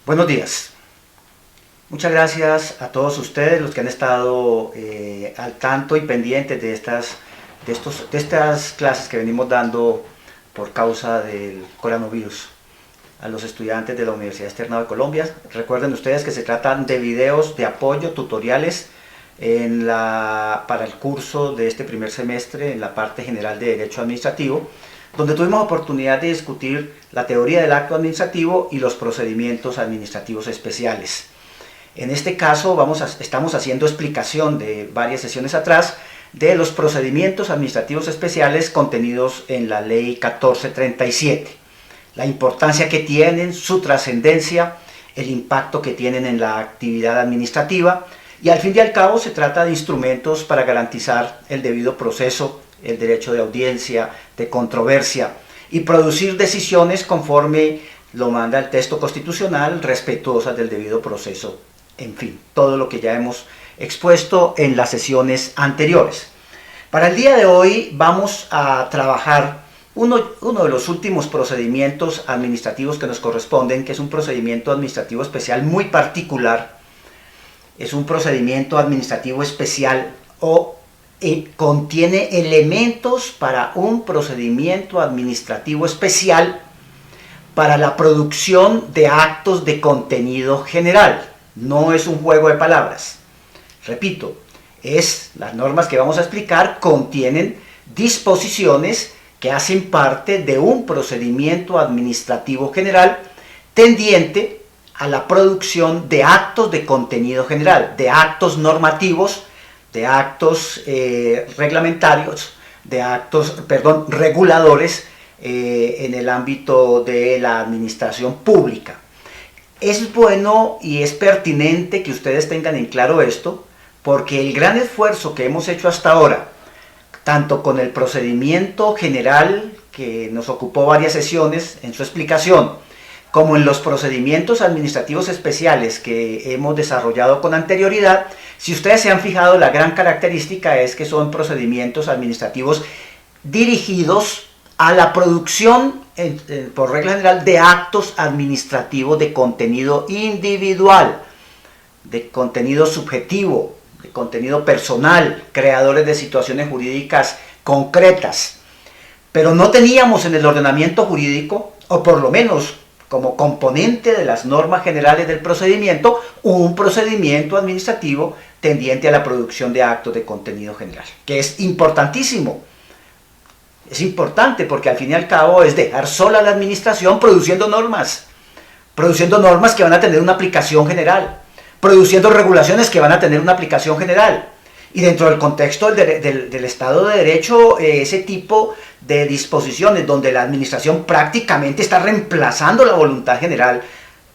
Buenos días. Muchas gracias a todos ustedes, los que han estado al tanto y pendientes de estas clases que venimos dando por causa del coronavirus a los estudiantes de la Universidad Externado de Colombia. Recuerden ustedes que se tratan de videos de apoyo, tutoriales para el curso de este primer semestre en la parte general de Derecho Administrativo, donde tuvimos oportunidad de discutir la teoría del acto administrativo y los procedimientos administrativos especiales. En este caso estamos haciendo explicación de varias sesiones atrás de los procedimientos administrativos especiales contenidos en la Ley 1437. La importancia que tienen, su trascendencia, el impacto que tienen en la actividad administrativa, y al fin y al cabo se trata de instrumentos para garantizar el debido proceso, el derecho de audiencia, de controversia, y producir decisiones conforme lo manda el texto constitucional, respetuosas del debido proceso. En fin, todo lo que ya hemos expuesto en las sesiones anteriores. Para el día de hoy vamos a trabajar uno de los últimos procedimientos administrativos que nos corresponden, que es un procedimiento administrativo especial muy particular. Es un procedimiento administrativo especial contiene elementos para un procedimiento administrativo especial para la producción de actos de contenido general. No es un juego de palabras. Repito, las normas que vamos a explicar contienen disposiciones que hacen parte de un procedimiento administrativo general tendiente a la producción de actos de contenido general, de actos normativos, de actos reglamentarios, de actos, reguladores en el ámbito de la administración pública. Es bueno y es pertinente que ustedes tengan en claro esto, porque el gran esfuerzo que hemos hecho hasta ahora, tanto con el procedimiento general, que nos ocupó varias sesiones en su explicación, como en los procedimientos administrativos especiales que hemos desarrollado con anterioridad, si ustedes se han fijado, la gran característica es que son procedimientos administrativos dirigidos a la producción, por regla general, de actos administrativos de contenido individual, de contenido subjetivo, de contenido personal, creadores de situaciones jurídicas concretas. Pero no teníamos en el ordenamiento jurídico, o por lo menos como componente de las normas generales del procedimiento, un procedimiento administrativo tendiente a la producción de actos de contenido general, que es importantísimo. Es importante porque al fin y al cabo es dejar sola a la administración produciendo normas que van a tener una aplicación general, produciendo regulaciones que van a tener una aplicación general. Y dentro del contexto del Estado de Derecho, ese tipo de disposiciones donde la administración prácticamente está reemplazando la voluntad general,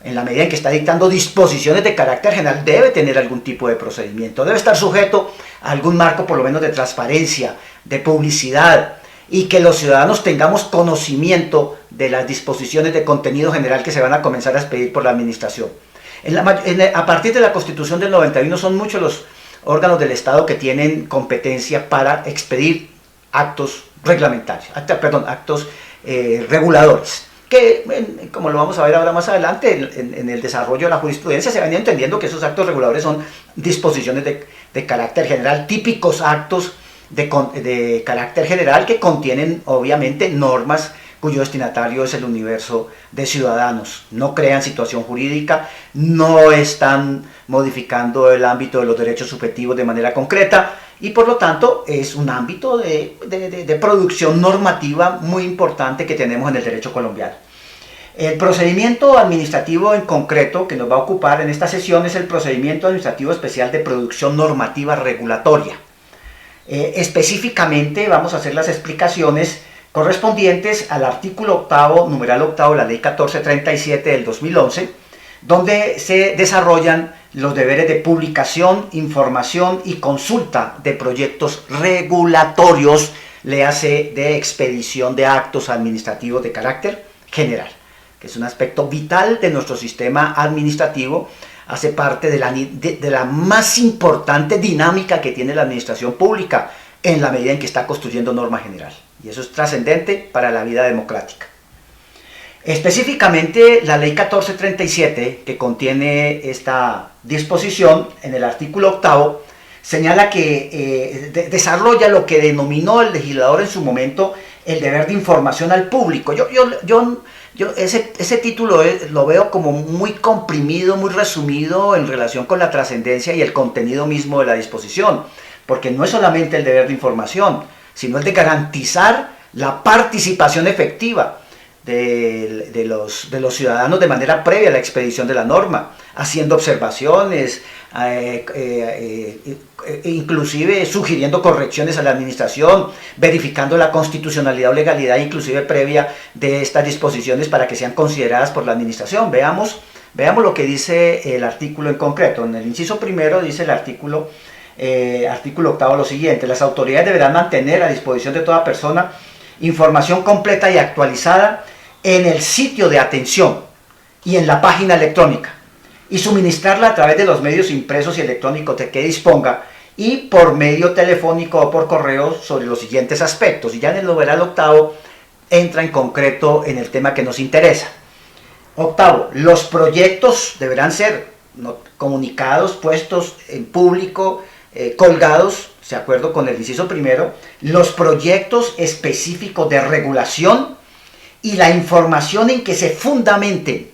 en la medida en que está dictando disposiciones de carácter general, debe tener algún tipo de procedimiento, debe estar sujeto a algún marco por lo menos de transparencia, de publicidad, y que los ciudadanos tengamos conocimiento de las disposiciones de contenido general que se van a comenzar a expedir por la administración. A partir de la Constitución del 91 son muchos los órganos del Estado que tienen competencia para expedir actos reglamentarios, actos reguladores, que como lo vamos a ver ahora más adelante, en el desarrollo de la jurisprudencia se venía entendiendo que esos actos reguladores son disposiciones de carácter general, típicos actos de carácter general que contienen obviamente normas cuyo destinatario es el universo de ciudadanos. No crean situación jurídica, no están modificando el ámbito de los derechos subjetivos de manera concreta, y por lo tanto es un ámbito de producción normativa muy importante que tenemos en el derecho colombiano. El procedimiento administrativo en concreto que nos va a ocupar en esta sesión es el procedimiento administrativo especial de producción normativa regulatoria. Específicamente vamos a hacer las explicaciones correspondientes al artículo octavo, numeral octavo de la Ley 1437 del 2011, donde se desarrollan los deberes de publicación, información y consulta de proyectos regulatorios, léase de expedición de actos administrativos de carácter general, que es un aspecto vital de nuestro sistema administrativo, hace parte de la más importante dinámica que tiene la administración pública en la medida en que está construyendo norma general. Y eso es trascendente para la vida democrática. Específicamente, la ley 1437, que contiene esta disposición en el artículo 8, señala que desarrolla lo que denominó el legislador en su momento el deber de información al público. Ese título lo veo como muy comprimido, muy resumido en relación con la trascendencia y el contenido mismo de la disposición, porque no es solamente el deber de información, sino el de garantizar la participación efectiva de los ciudadanos de manera previa a la expedición de la norma, haciendo observaciones, inclusive sugiriendo correcciones a la administración, verificando la constitucionalidad o legalidad inclusive previa de estas disposiciones para que sean consideradas por la administración. Veamos lo que dice el artículo en concreto. En el inciso primero dice el artículo 8 lo siguiente: las autoridades deberán mantener a disposición de toda persona información completa y actualizada en el sitio de atención y en la página electrónica, y suministrarla a través de los medios impresos y electrónicos de que disponga, y por medio telefónico o por correo, sobre los siguientes aspectos. Y ya en el numeral 8 entra en concreto en el tema que nos interesa. 8. Los proyectos deberán ser comunicados, puestos en público, colgados, de acuerdo con el inciso primero, los proyectos específicos de regulación y la información en que se fundamenten,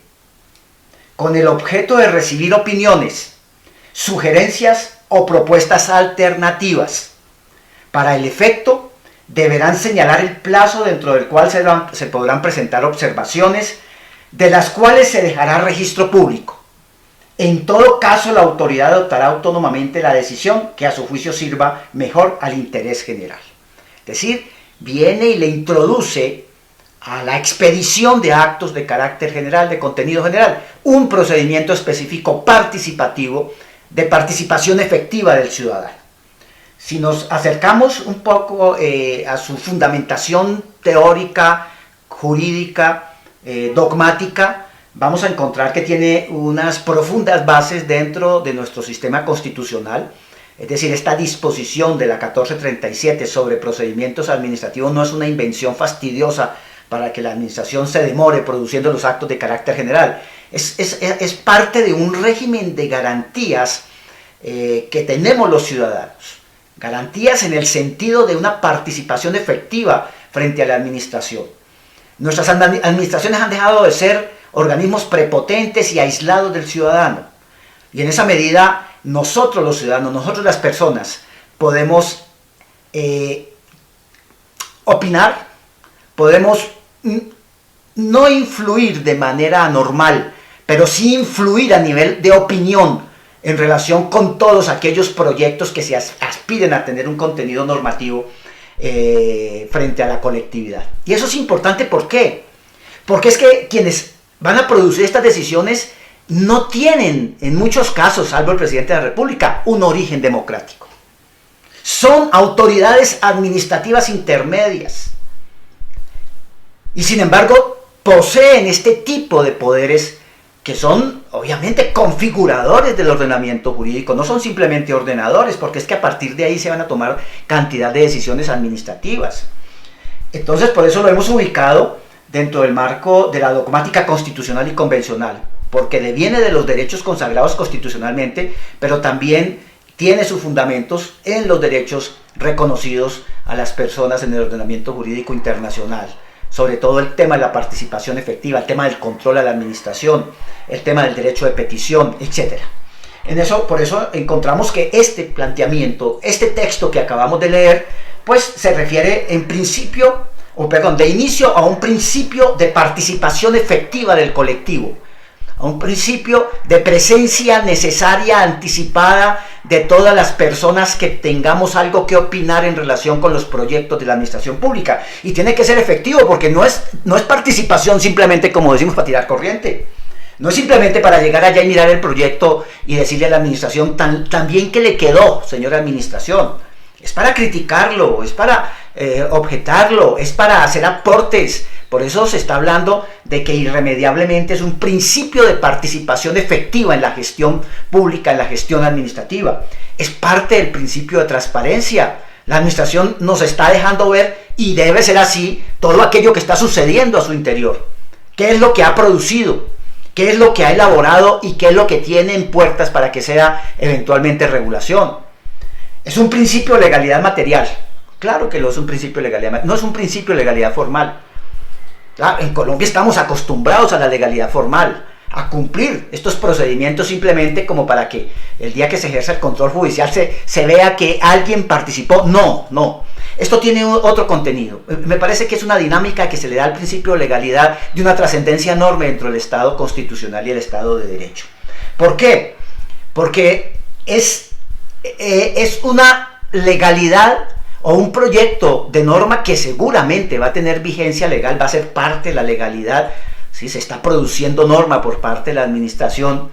con el objeto de recibir opiniones, sugerencias o propuestas alternativas. Para el efecto, deberán señalar el plazo dentro del cual se podrán presentar observaciones, de las cuales se dejará registro público. En todo caso, la autoridad adoptará autónomamente la decisión que a su juicio sirva mejor al interés general. Es decir, viene y le introduce a la expedición de actos de carácter general, de contenido general, un procedimiento específico participativo, de participación efectiva del ciudadano. Si nos acercamos un poco a su fundamentación teórica, jurídica, dogmática, vamos a encontrar que tiene unas profundas bases dentro de nuestro sistema constitucional. Es decir, esta disposición de la 1437 sobre procedimientos administrativos no es una invención fastidiosa para que la administración se demore produciendo los actos de carácter general. Es parte de un régimen de garantías que tenemos los ciudadanos. Garantías en el sentido de una participación efectiva frente a la administración. Nuestras administraciones han dejado de ser organismos prepotentes y aislados del ciudadano. Y en esa medida, nosotros los ciudadanos, nosotros las personas, podemos opinar, podemos no influir de manera normal, pero sí influir a nivel de opinión en relación con todos aquellos proyectos que se aspiren a tener un contenido normativo frente a la colectividad. Y eso es importante, ¿por qué? Porque es que quienes van a producir estas decisiones no tienen, en muchos casos, salvo el presidente de la República, un origen democrático. Son autoridades administrativas intermedias. Y sin embargo, poseen este tipo de poderes que son, obviamente, configuradores del ordenamiento jurídico. No son simplemente ordenadores, porque es que a partir de ahí se van a tomar cantidad de decisiones administrativas. Entonces, por eso lo hemos ubicado dentro del marco de la dogmática constitucional y convencional, porque deviene de los derechos consagrados constitucionalmente, pero también tiene sus fundamentos en los derechos reconocidos a las personas en el ordenamiento jurídico internacional. Sobre todo el tema de la participación efectiva, el tema del control a la administración, el tema del derecho de petición, etc. Por eso encontramos que este planteamiento, este texto que acabamos de leer, pues se refiere en principio, de inicio a un principio de participación efectiva del colectivo, a un principio de presencia necesaria, anticipada, de todas las personas que tengamos algo que opinar en relación con los proyectos de la administración pública. Y tiene que ser efectivo, porque no es participación simplemente, como decimos, para tirar corriente. No es simplemente para llegar allá y mirar el proyecto y decirle a la administración tan bien que le quedó, señora administración. Es para criticarlo, es para objetarlo, es para hacer aportes. Por eso se está hablando de que irremediablemente es un principio de participación efectiva en la gestión pública, en la gestión administrativa. Es parte del principio de transparencia. La administración nos está dejando ver, y debe ser así, todo aquello que está sucediendo a su interior. ¿Qué es lo que ha producido? ¿Qué es lo que ha elaborado y qué es lo que tiene en puertas para que sea eventualmente regulación? Es un principio de legalidad material. Claro que lo es un principio de legalidad, no es un principio de legalidad formal. En Colombia estamos acostumbrados a la legalidad formal, a cumplir estos procedimientos simplemente como para que el día que se ejerza el control judicial se vea que alguien participó. No. Esto tiene otro contenido. Me parece que es una dinámica que se le da al principio de legalidad de una trascendencia enorme dentro del Estado constitucional y el Estado de Derecho. ¿Por qué? Porque es una legalidad o un proyecto de norma que seguramente va a tener vigencia legal, va a ser parte de la legalidad. ¿Sí? Se está produciendo norma por parte de la administración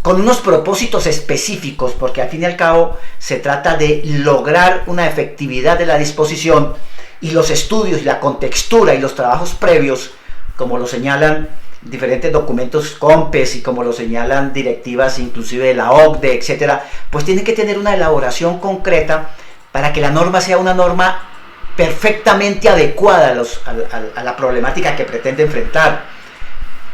con unos propósitos específicos, porque al fin y al cabo se trata de lograr una efectividad de la disposición, y los estudios, la contextura y los trabajos previos, como lo señalan diferentes documentos COMPES y como lo señalan directivas inclusive de la OCDE, etcétera, pues tienen que tener una elaboración concreta para que la norma sea una norma perfectamente adecuada a la problemática que pretende enfrentar.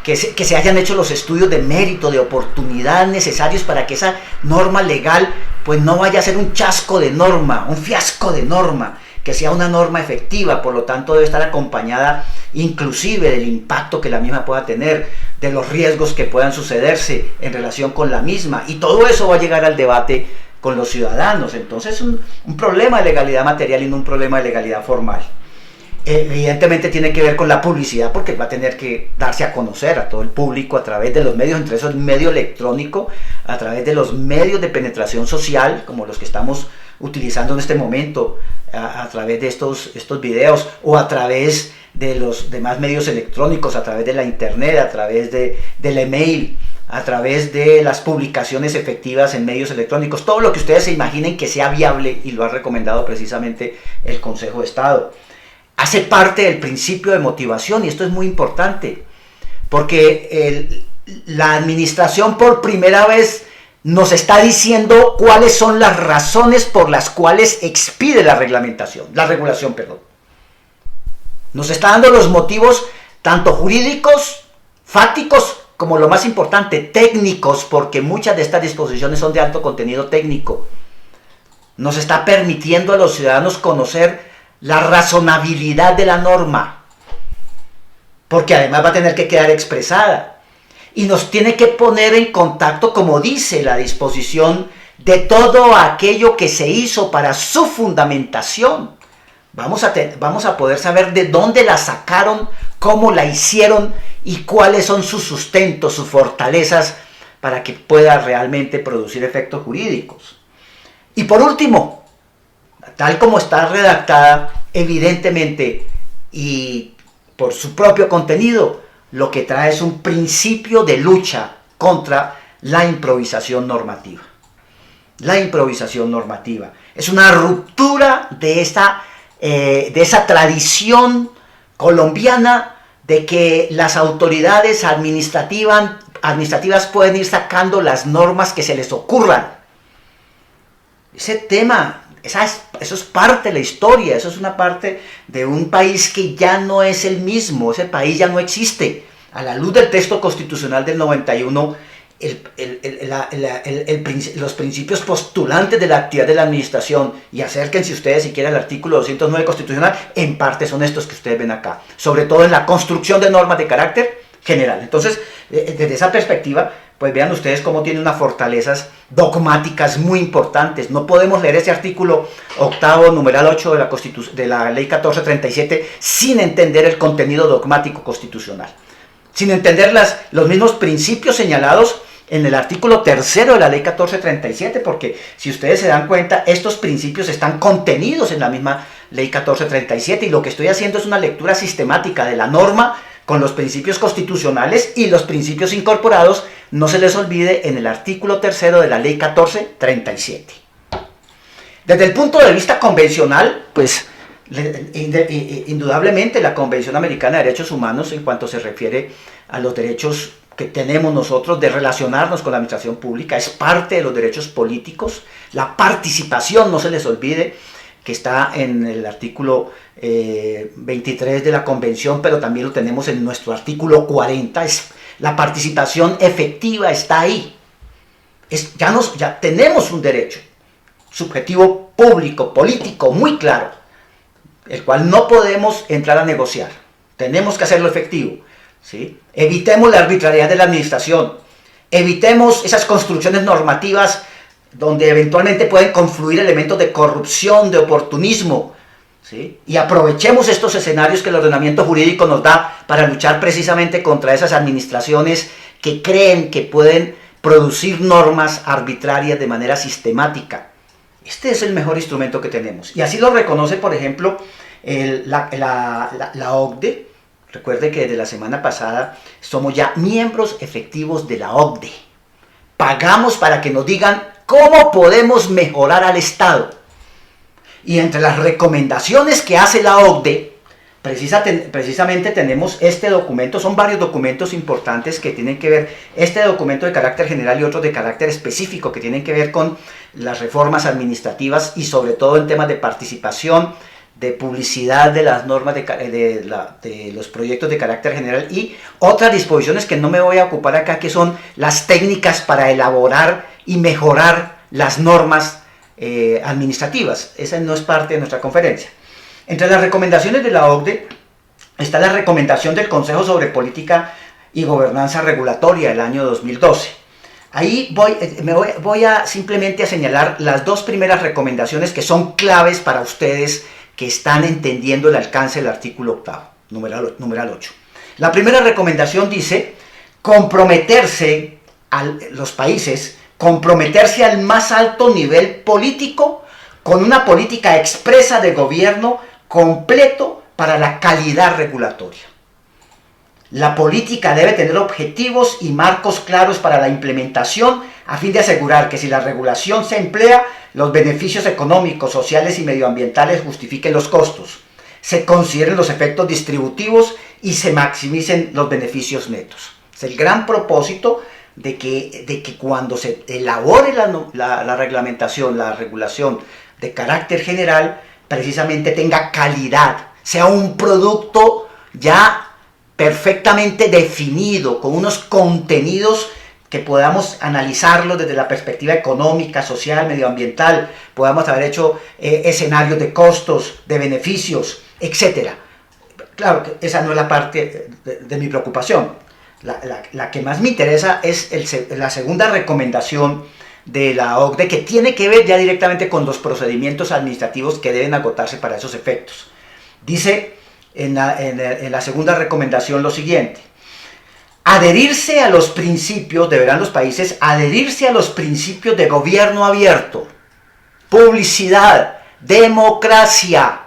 Que se hayan hecho los estudios de mérito, de oportunidad necesarios para que esa norma legal pues no vaya a ser un chasco de norma, un fiasco de norma, que sea una norma efectiva. Por lo tanto debe estar acompañada inclusive del impacto que la misma pueda tener, de los riesgos que puedan sucederse en relación con la misma, y todo eso va a llegar al debate con los ciudadanos. Entonces un problema de legalidad material y no un problema de legalidad formal. Evidentemente tiene que ver con la publicidad, porque va a tener que darse a conocer a todo el público a través de los medios, entre esos el medio electrónico, a través de los medios de penetración social, como los que estamos utilizando en este momento, a través de estos videos, o a través de los demás medios electrónicos, a través de la internet, a través del email, a través de las publicaciones efectivas en medios electrónicos, todo lo que ustedes se imaginen que sea viable, y lo ha recomendado precisamente el Consejo de Estado. Hace parte del principio de motivación, y esto es muy importante, porque la administración por primera vez nos está diciendo cuáles son las razones por las cuales expide la regulación. Nos está dando los motivos tanto jurídicos, fácticos, como lo más importante, técnicos, porque muchas de estas disposiciones son de alto contenido técnico. Nos está permitiendo a los ciudadanos conocer la razonabilidad de la norma, porque además va a tener que quedar expresada, y nos tiene que poner en contacto, como dice la disposición, de todo aquello que se hizo para su fundamentación. Vamos a poder saber de dónde la sacaron, cómo la hicieron y cuáles son sus sustentos, sus fortalezas, para que pueda realmente producir efectos jurídicos. Y por último, tal como está redactada, evidentemente, y por su propio contenido, lo que trae es un principio de lucha contra la improvisación normativa. La improvisación normativa es una ruptura de esa tradición colombiana de que las autoridades administrativas pueden ir sacando las normas que se les ocurran. Ese tema, eso es parte de la historia, eso es una parte de un país que ya no es el mismo, ese país ya no existe. A la luz del texto constitucional del 91, los principios postulantes de la actividad de la administración, y acérquense ustedes si quieren al artículo 209 constitucional, en parte son estos que ustedes ven acá, sobre todo en la construcción de normas de carácter general. Entonces, desde esa perspectiva, pues vean ustedes cómo tiene unas fortalezas dogmáticas muy importantes. No podemos leer ese artículo octavo, numeral 8 de la ley 1437 sin entender el contenido dogmático constitucional, sin entender los mismos principios señalados en el artículo 3 de la ley 1437, porque si ustedes se dan cuenta, estos principios están contenidos en la misma ley 1437, y lo que estoy haciendo es una lectura sistemática de la norma con los principios constitucionales y los principios incorporados, no se les olvide, en el artículo 3 de la ley 1437. Desde el punto de vista convencional, pues indudablemente la Convención Americana de Derechos Humanos, en cuanto se refiere a los derechos que tenemos nosotros de relacionarnos con la administración pública, es parte de los derechos políticos. La participación, no se les olvide que está en el artículo 23 de la Convención, pero también lo tenemos en nuestro artículo 40, la participación efectiva está ahí. Ya tenemos un derecho subjetivo público, político, muy claro, el cual no podemos entrar a negociar. Tenemos que hacerlo efectivo, ¿sí? Evitemos la arbitrariedad de la administración, evitemos esas construcciones normativas donde eventualmente pueden confluir elementos de corrupción, de oportunismo, ¿sí? Y aprovechemos estos escenarios que el ordenamiento jurídico nos da para luchar precisamente contra esas administraciones que creen que pueden producir normas arbitrarias de manera sistemática. Este es el mejor instrumento que tenemos. Y así lo reconoce, por ejemplo, la OCDE. Recuerde que desde la semana pasada somos ya miembros efectivos de la OCDE. Pagamos para que nos digan cómo podemos mejorar al Estado. Y entre las recomendaciones que hace la OCDE, precisamente tenemos este documento. Son varios documentos importantes que tienen que ver, este documento de carácter general y otros de carácter específico que tienen que ver con las reformas administrativas y sobre todo en temas de participación, de publicidad de las normas de los proyectos de carácter general, y otras disposiciones que no me voy a ocupar acá, que son las técnicas para elaborar y mejorar las normas administrativas. Esa no es parte de nuestra conferencia. Entre las recomendaciones de la OCDE está la recomendación del Consejo sobre Política y Gobernanza Regulatoria del año 2012. Ahí voy a simplemente a señalar las dos primeras recomendaciones que son claves para ustedes que están entendiendo el alcance del artículo 8, numeral 8. La primera recomendación dice comprometerse los países, comprometerse al más alto nivel político con una política expresa de gobierno completo para la calidad regulatoria. La política debe tener objetivos y marcos claros para la implementación a fin de asegurar que si la regulación se emplea, los beneficios económicos, sociales y medioambientales justifiquen los costos, se consideren los efectos distributivos y se maximicen los beneficios netos. Es el gran propósito de que cuando se elabore la reglamentación, la regulación de carácter general, precisamente tenga calidad, sea un producto ya perfectamente definido, con unos contenidos que podamos analizarlos desde la perspectiva económica, social, medioambiental, podamos haber hecho escenarios de costos, de beneficios, etc. Claro que esa no es la parte de mi preocupación. La que más me interesa es la segunda recomendación de la OCDE, que tiene que ver ya directamente con los procedimientos administrativos que deben agotarse para esos efectos. Dice en la segunda recomendación lo siguiente: adherirse a los principios, deberán los países adherirse a los principios de gobierno abierto, publicidad, democracia,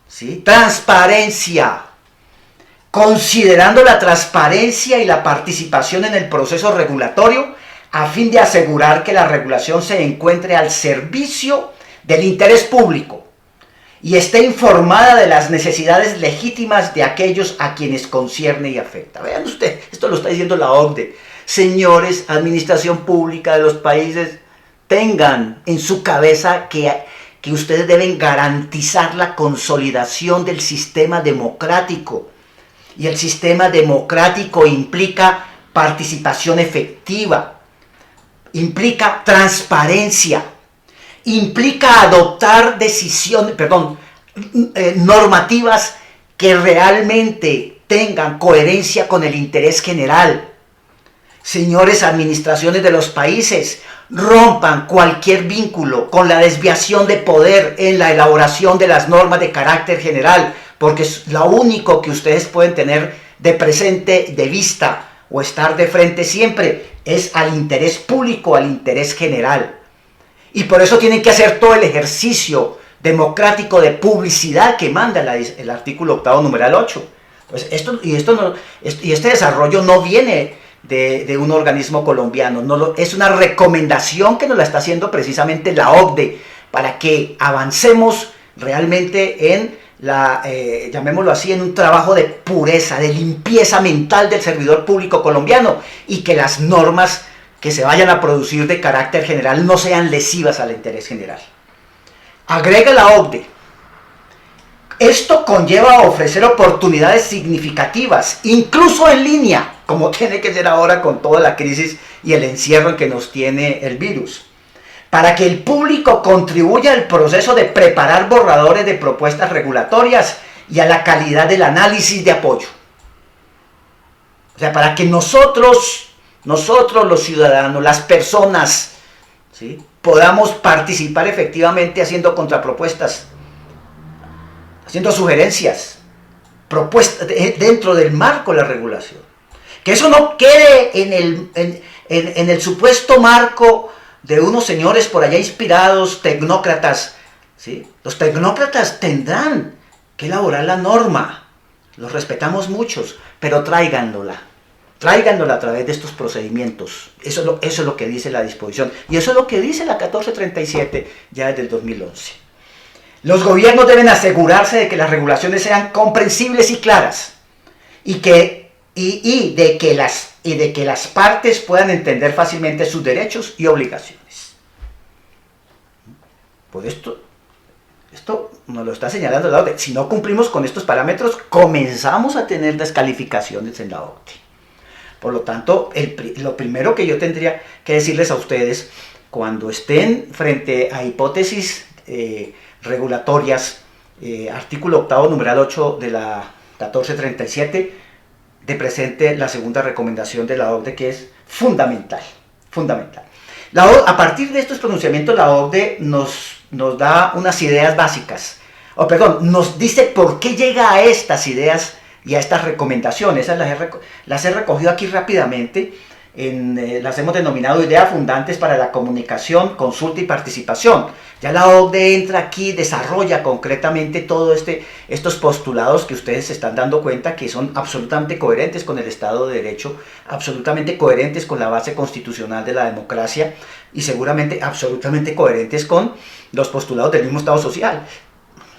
¿sí?, transparencia, considerando la transparencia y la participación en el proceso regulatorio a fin de asegurar que la regulación se encuentre al servicio del interés público y esté informada de las necesidades legítimas de aquellos a quienes concierne y afecta. Vean ustedes, esto lo está diciendo la OCDE. Señores, administración pública de los países, tengan en su cabeza que ustedes deben garantizar la consolidación del sistema democrático. Y el sistema democrático implica participación efectiva, implica transparencia, implica adoptar normativas que realmente tengan coherencia con el interés general. Señores, administraciones de los países, rompan cualquier vínculo con la desviación de poder en la elaboración de las normas de carácter general, porque es lo único que ustedes pueden tener de presente, de vista o estar de frente siempre es al interés público, al interés general. Y por eso tienen que hacer todo el ejercicio democrático de publicidad que manda el artículo 8, numeral 8. Pues este desarrollo no viene de un organismo colombiano, es una recomendación que nos la está haciendo precisamente la OCDE para que avancemos realmente en llamémoslo así, en un trabajo de pureza, de limpieza mental del servidor público colombiano, y que las normas que se vayan a producir de carácter general no sean lesivas al interés general. Agrega la OCDE Esto conlleva a ofrecer oportunidades significativas, incluso en línea, como tiene que ser ahora con toda la crisis y el encierro en que nos tiene el virus, para que el público contribuya al proceso de preparar borradores de propuestas regulatorias y a la calidad del análisis de apoyo. O sea, para que nosotros los ciudadanos, las personas, ¿sí?, podamos participar efectivamente haciendo contrapropuestas, haciendo sugerencias, propuestas dentro del marco de la regulación. Que eso no quede en el supuesto marco de unos señores por allá inspirados, tecnócratas, ¿sí? Los tecnócratas tendrán que elaborar la norma, los respetamos muchos, pero tráiganla a través de estos procedimientos. Eso es lo que dice la disposición, y eso es lo que dice la 1437 ya desde el 2011. Los gobiernos deben asegurarse de que las regulaciones sean comprensibles y claras, y de que las partes puedan entender fácilmente sus derechos y obligaciones. Pues esto nos lo está señalando la OCDE. Si no cumplimos con estos parámetros, comenzamos a tener descalificaciones en la OCDE. Por lo tanto, lo primero que yo tendría que decirles a ustedes, cuando estén frente a hipótesis regulatorias, artículo 8, numeral 8 de la 1437, de presente la segunda recomendación de la OCDE, que es fundamental. A partir de estos pronunciamientos, la OCDE nos da unas ideas básicas, nos dice por qué llega a estas ideas y a estas recomendaciones. Esas las he recogido aquí rápidamente. Las hemos denominado ideas fundantes para la comunicación, consulta y participación. Ya la OCDE entra aquí, desarrolla concretamente todos estos postulados que ustedes se están dando cuenta que son absolutamente coherentes con el Estado de Derecho, absolutamente coherentes con la base constitucional de la democracia y seguramente absolutamente coherentes con los postulados del mismo Estado social.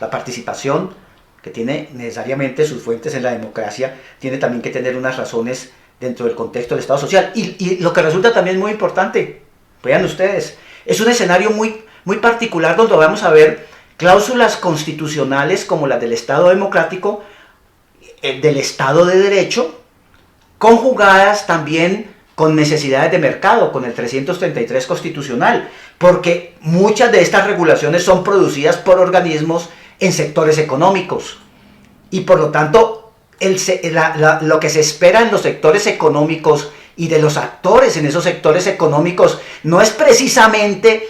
La participación, que tiene necesariamente sus fuentes en la democracia, tiene también que tener unas razones dentro del contexto del Estado social. Y lo que resulta también muy importante, vean ustedes, es un escenario muy particular donde vamos a ver cláusulas constitucionales como las del Estado democrático, del Estado de Derecho, conjugadas también con necesidades de mercado, con el 333 constitucional, porque muchas de estas regulaciones son producidas por organismos en sectores económicos, y por lo tanto lo que se espera en los sectores económicos y de los actores en esos sectores económicos no es precisamente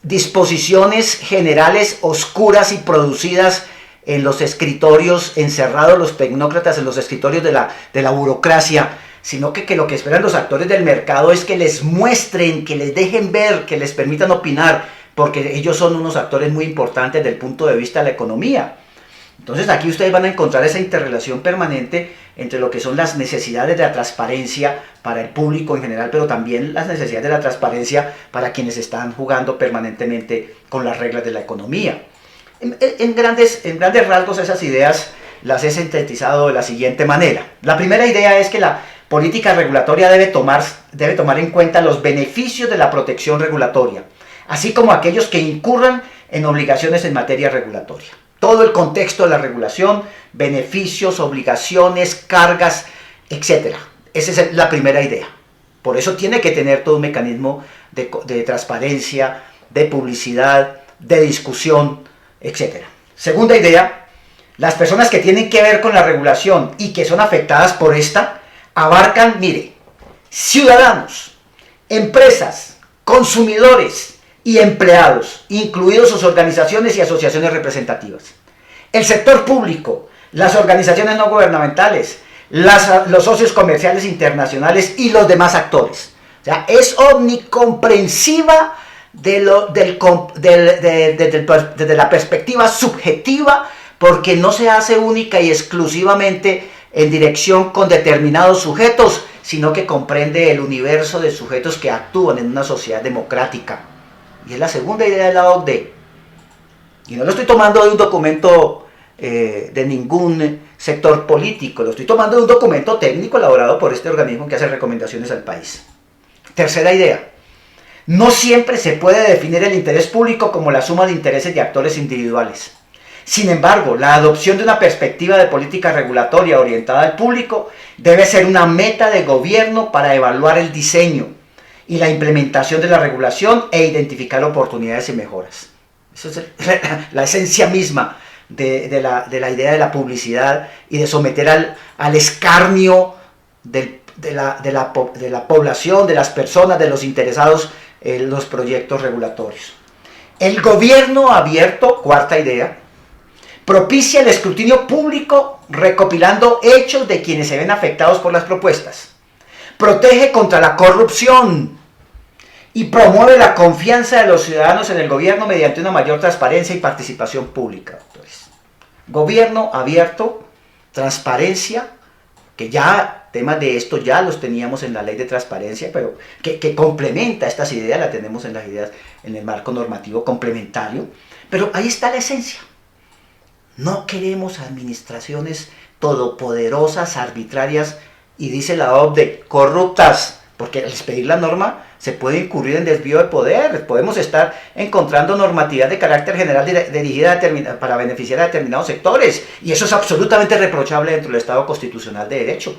disposiciones generales oscuras y producidas en los escritorios, encerrados los tecnócratas en los escritorios de la burocracia, sino que lo que esperan los actores del mercado es que les muestren, que les dejen ver, que les permitan opinar, porque ellos son unos actores muy importantes desde el punto de vista de la economía. Entonces aquí ustedes van a encontrar esa interrelación permanente entre lo que son las necesidades de la transparencia para el público en general, pero también las necesidades de la transparencia para quienes están jugando permanentemente con las reglas de la economía. En grandes rasgos, esas ideas las he sintetizado de la siguiente manera. La primera idea es que la política regulatoria debe tomar en cuenta los beneficios de la protección regulatoria, así como aquellos que incurran en obligaciones en materia regulatoria. Todo el contexto de la regulación, beneficios, obligaciones, cargas, etc. Esa es la primera idea. Por eso tiene que tener todo un mecanismo de transparencia, de publicidad, de discusión, etc. Segunda idea, las personas que tienen que ver con la regulación y que son afectadas por esta, abarcan, ciudadanos, empresas, consumidores y empleados, incluidos sus organizaciones y asociaciones representativas, el sector público, las organizaciones no gubernamentales, los socios comerciales internacionales y los demás actores. O sea, es omnicomprensiva desde la perspectiva subjetiva, porque no se hace única y exclusivamente en dirección con determinados sujetos, sino que comprende el universo de sujetos que actúan en una sociedad democrática. Y es la segunda idea de la OCDE. Y no lo estoy tomando de un documento de ningún sector político, lo estoy tomando de un documento técnico elaborado por este organismo que hace recomendaciones al país. Tercera idea. No siempre se puede definir el interés público como la suma de intereses de actores individuales. Sin embargo, la adopción de una perspectiva de política regulatoria orientada al público debe ser una meta de gobierno para evaluar el diseño y la implementación de la regulación e identificar oportunidades y mejoras. Esa es la esencia misma de la idea de la publicidad y de someter al escarnio de la población, de las personas, de los interesados en los proyectos regulatorios. El gobierno abierto, cuarta idea, propicia el escrutinio público recopilando hechos de quienes se ven afectados por las propuestas. Protege contra la corrupción y promueve la confianza de los ciudadanos en el gobierno mediante una mayor transparencia y participación pública. Doctores. Gobierno abierto, transparencia, que ya temas de esto ya los teníamos en la ley de transparencia, pero que complementa estas ideas, las tenemos en las ideas en el marco normativo complementario, pero ahí está la esencia. No queremos administraciones todopoderosas, arbitrarias, y dice la OCDE, corruptas, porque al expedir la norma se puede incurrir en desvío de poder. Podemos estar encontrando normatividad de carácter general dirigida para beneficiar a determinados sectores, y eso es absolutamente reprochable dentro del Estado constitucional de derecho.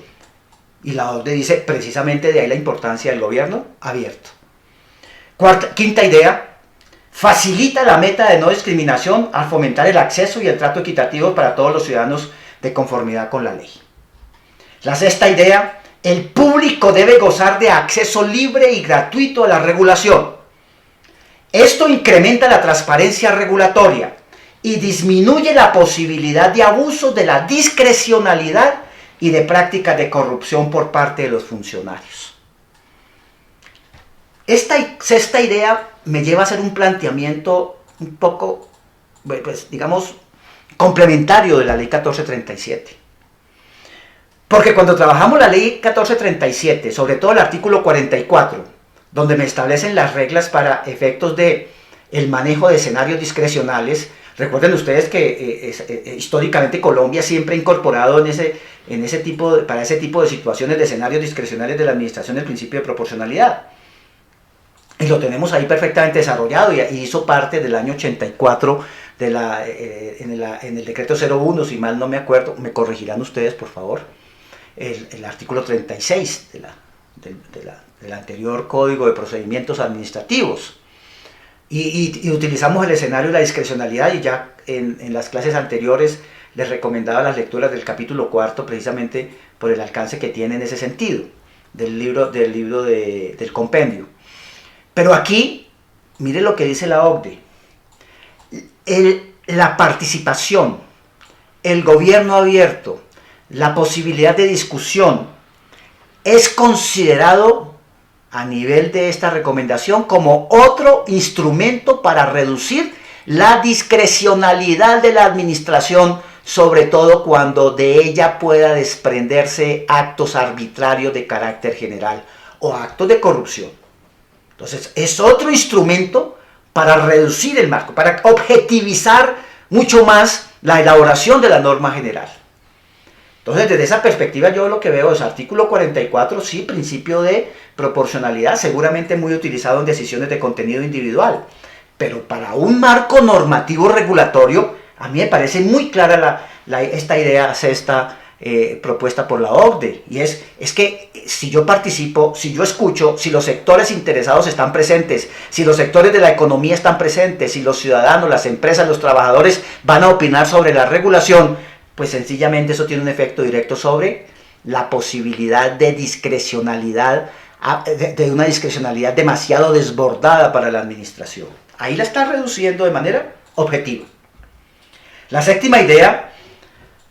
Y la OCDE dice precisamente de ahí la importancia del gobierno abierto. Quinta idea, facilita la meta de no discriminación al fomentar el acceso y el trato equitativo para todos los ciudadanos de conformidad con la ley. La sexta idea, el público debe gozar de acceso libre y gratuito a la regulación. Esto incrementa la transparencia regulatoria y disminuye la posibilidad de abuso de la discrecionalidad y de prácticas de corrupción por parte de los funcionarios. Esta sexta idea me lleva a hacer un planteamiento un poco, pues, digamos, complementario de la ley 1437. Porque cuando trabajamos la ley 1437, sobre todo el artículo 44, donde me establecen las reglas para efectos de el manejo de escenarios discrecionales, recuerden ustedes que históricamente Colombia siempre ha incorporado para ese tipo de situaciones de escenarios discrecionales de la administración el principio de proporcionalidad. Y lo tenemos ahí perfectamente desarrollado, y hizo parte del año 84 en el decreto 01, si mal no me acuerdo, me corregirán ustedes por favor, el artículo 36 del anterior Código de Procedimientos Administrativos. Y utilizamos el escenario de la discrecionalidad, y ya en las clases anteriores les recomendaba las lecturas del capítulo 4 precisamente por el alcance que tiene en ese sentido, del compendio. Pero aquí, mire lo que dice la OCDE, la participación, el gobierno abierto, la posibilidad de discusión, es considerado a nivel de esta recomendación como otro instrumento para reducir la discrecionalidad de la administración, sobre todo cuando de ella pueda desprenderse actos arbitrarios de carácter general o actos de corrupción. Entonces, es otro instrumento para reducir el marco, para objetivizar mucho más la elaboración de la norma general. Entonces, desde esa perspectiva, yo lo que veo es artículo 44, sí, principio de proporcionalidad, seguramente muy utilizado en decisiones de contenido individual, pero para un marco normativo regulatorio, a mí me parece muy clara esta idea sexta propuesta por la OCDE, y es que si yo participo, si yo escucho, si los sectores interesados están presentes, si los sectores de la economía están presentes, si los ciudadanos, las empresas, los trabajadores van a opinar sobre la regulación, pues sencillamente eso tiene un efecto directo sobre la posibilidad de discrecionalidad, de una discrecionalidad demasiado desbordada para la administración. Ahí la está reduciendo de manera objetiva. La séptima idea,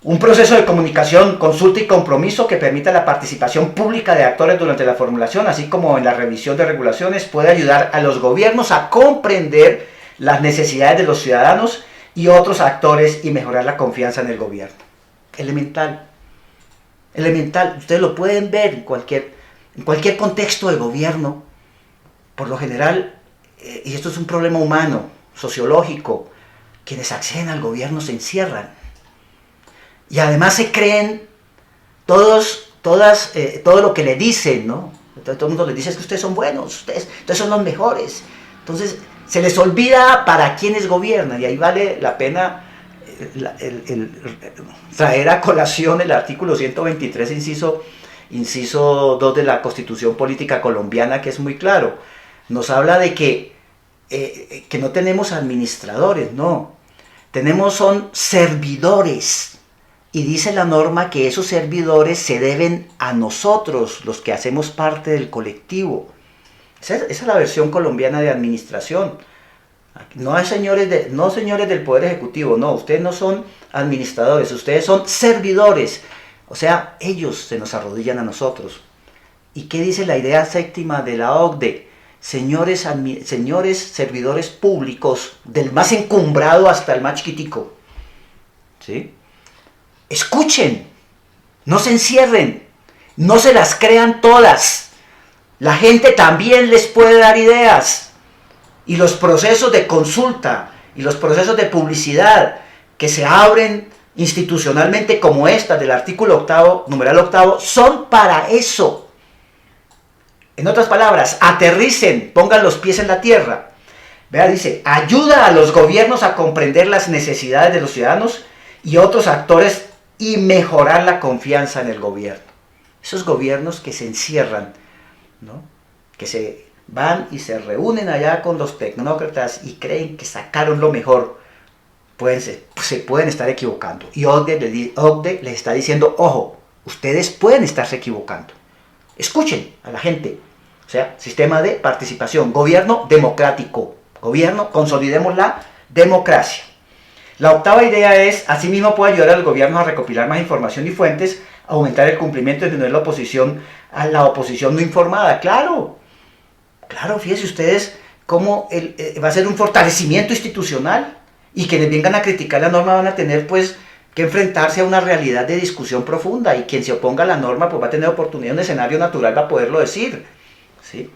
un proceso de comunicación, consulta y compromiso que permita la participación pública de actores durante la formulación, así como en la revisión de regulaciones, puede ayudar a los gobiernos a comprender las necesidades de los ciudadanos y otros actores y mejorar la confianza en el gobierno. Elemental. Elemental. Ustedes lo pueden ver en cualquier contexto de gobierno. Por lo general, y esto es un problema humano, sociológico, quienes acceden al gobierno se encierran. Y además se creen todo lo que le dicen, ¿no? Todo el mundo les dice, es que ustedes son buenos, ustedes son los mejores. Entonces, se les olvida para quiénes gobiernan, y ahí vale la pena traer a colación el artículo 123, inciso 2 de la Constitución Política Colombiana, que es muy claro. Nos habla de que no tenemos administradores, no. Son servidores. Y dice la norma que esos servidores se deben a nosotros, los que hacemos parte del colectivo. Esa es la versión colombiana de administración. No hay señores del Poder Ejecutivo, no, ustedes no son administradores, ustedes son servidores. O sea, ellos se nos arrodillan a nosotros. ¿Y qué dice la idea séptima de la OCDE? Señores servidores públicos, del más encumbrado hasta el más chiquitico. ¿Sí? Escuchen, no se encierren, no se las crean todas. La gente también les puede dar ideas. Y los procesos de consulta y los procesos de publicidad que se abren institucionalmente como esta del artículo 8, numeral 8, son para eso. En otras palabras, aterricen, pongan los pies en la tierra. Vea, dice, ayuda a los gobiernos a comprender las necesidades de los ciudadanos y otros actores y mejorar la confianza en el gobierno. Esos gobiernos que se encierran, ¿no? Que se van y se reúnen allá con los tecnócratas y creen que sacaron lo mejor, se pueden estar equivocando. Y OCDE les está diciendo, ojo, ustedes pueden estarse equivocando. Escuchen a la gente. O sea, sistema de participación, gobierno democrático, consolidemos la democracia. La octava idea es, asimismo puede ayudar al gobierno a recopilar más información y fuentes, aumentar el cumplimiento y disminuir la oposición a la oposición no informada. Claro, fíjense ustedes cómo va a ser un fortalecimiento institucional y quienes vengan a criticar la norma van a tener pues que enfrentarse a una realidad de discusión profunda y quien se oponga a la norma pues va a tener oportunidad, un escenario natural para poderlo decir. ¿Sí?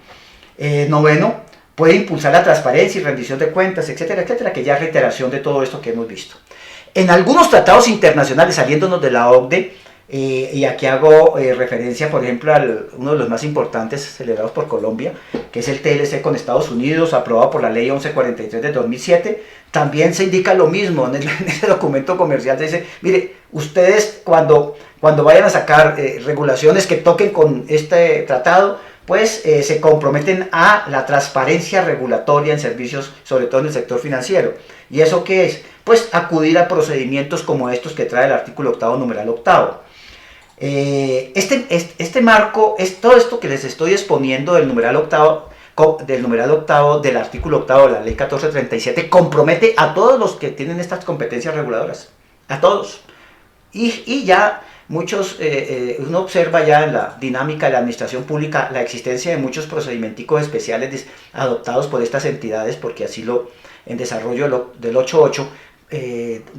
Noveno, puede impulsar la transparencia y rendición de cuentas, etcétera, etcétera, que ya es reiteración de todo esto que hemos visto. En algunos tratados internacionales, saliéndonos de la OCDE, y aquí hago referencia, por ejemplo, a uno de los más importantes celebrados por Colombia, que es el TLC con Estados Unidos, aprobado por la Ley 1143 de 2007, también se indica lo mismo. En ese documento comercial se dice, mire, ustedes cuando vayan a sacar regulaciones que toquen con este tratado, pues se comprometen a la transparencia regulatoria en servicios, sobre todo en el sector financiero. ¿Y eso qué es? Pues acudir a procedimientos como estos que trae el artículo 8, numeral 8. Este marco, es todo esto que les estoy exponiendo del numeral 8, del artículo 8 de la ley 1437, compromete a todos los que tienen estas competencias reguladoras, a todos. Y ya muchos, uno observa ya en la dinámica de la administración pública la existencia de muchos procedimentos especiales adoptados por estas entidades, porque así en desarrollo del 8.8,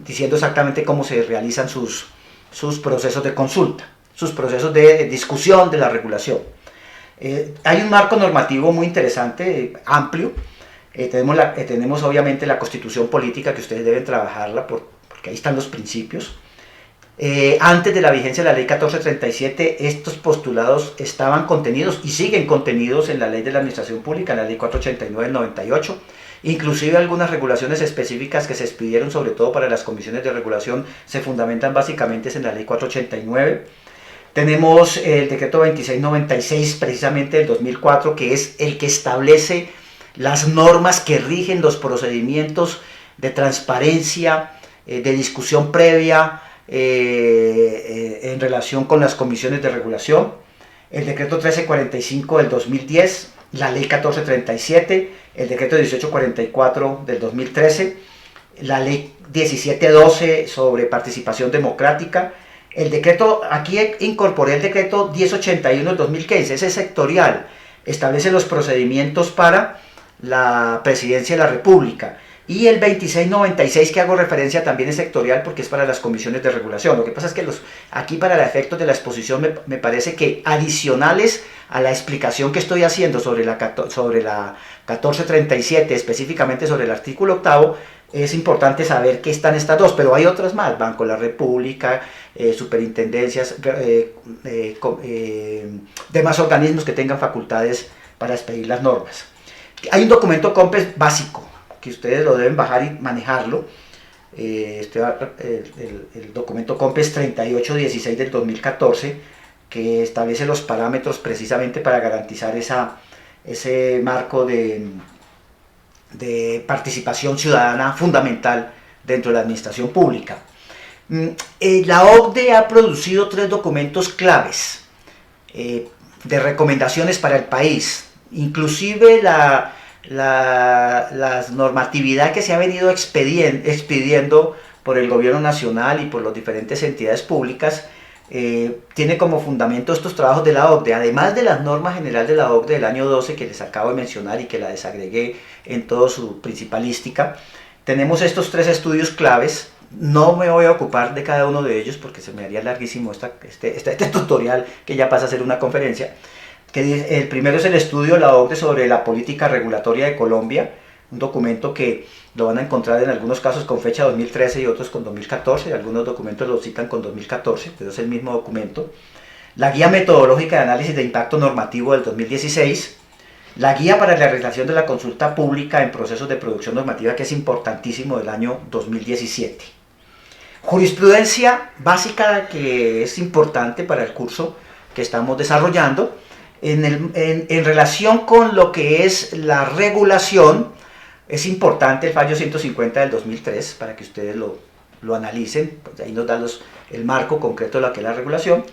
diciendo exactamente cómo se realizan sus procesos de consulta, sus procesos de discusión de la regulación. Hay un marco normativo muy interesante, amplio. Tenemos obviamente la Constitución Política, que ustedes deben trabajarla porque ahí están los principios. Antes de la vigencia de la ley 1437, estos postulados estaban contenidos y siguen contenidos en la ley de la administración pública, en la ley 489 del 98. Inclusive algunas regulaciones específicas que se expidieron, sobre todo para las comisiones de regulación, se fundamentan básicamente en la ley 489. Tenemos el decreto 2696, precisamente del 2004, que es el que establece las normas que rigen los procedimientos de transparencia, de discusión previa, en relación con las comisiones de regulación. El decreto 1345 del 2010, la ley 1437, el decreto 1844 del 2013, la ley 1712 sobre participación democrática, el decreto, aquí incorporé el decreto 1081 del 2015, ese es sectorial, establece los procedimientos para la presidencia de la República. Y el 2696 que hago referencia también es sectorial porque es para las comisiones de regulación. Lo que pasa es que aquí para los efectos de la exposición me parece que adicionales a la explicación que estoy haciendo sobre la 1437, específicamente sobre el artículo 8, es importante saber que están estas dos, pero hay otras más: Banco de la República, superintendencias, demás organismos que tengan facultades para expedir las normas. Hay un documento COMPES básico, que ustedes lo deben bajar y manejarlo, el documento COMPES 3816 del 2014, que establece los parámetros precisamente para garantizar ese marco de participación ciudadana fundamental dentro de la administración pública. La OCDE ha producido 3 documentos claves de recomendaciones para el país, inclusive la normatividad que se ha venido expidiendo por el gobierno nacional y por las diferentes entidades públicas, tiene como fundamento estos trabajos de la OCDE, además de las normas generales de la OCDE del año 12 que les acabo de mencionar y que la desagregué en toda su principalística. Tenemos estos 3 estudios claves. No me voy a ocupar de cada uno de ellos porque se me haría larguísimo este tutorial, que ya pasa a ser una conferencia. El primero es el estudio de la OCDE sobre la política regulatoria de Colombia, un documento que lo van a encontrar en algunos casos con fecha 2013 y otros con 2014, y algunos documentos lo citan con 2014, pero es el mismo documento. La guía metodológica de análisis de impacto normativo del 2016, la guía para la realización de la consulta pública en procesos de producción normativa, que es importantísimo, del año 2017. Jurisprudencia básica que es importante para el curso que estamos desarrollando en relación con lo que es la regulación. Es importante el fallo 150 del 2003 para que ustedes lo analicen, pues ahí nos da el marco concreto de lo que es la regulación.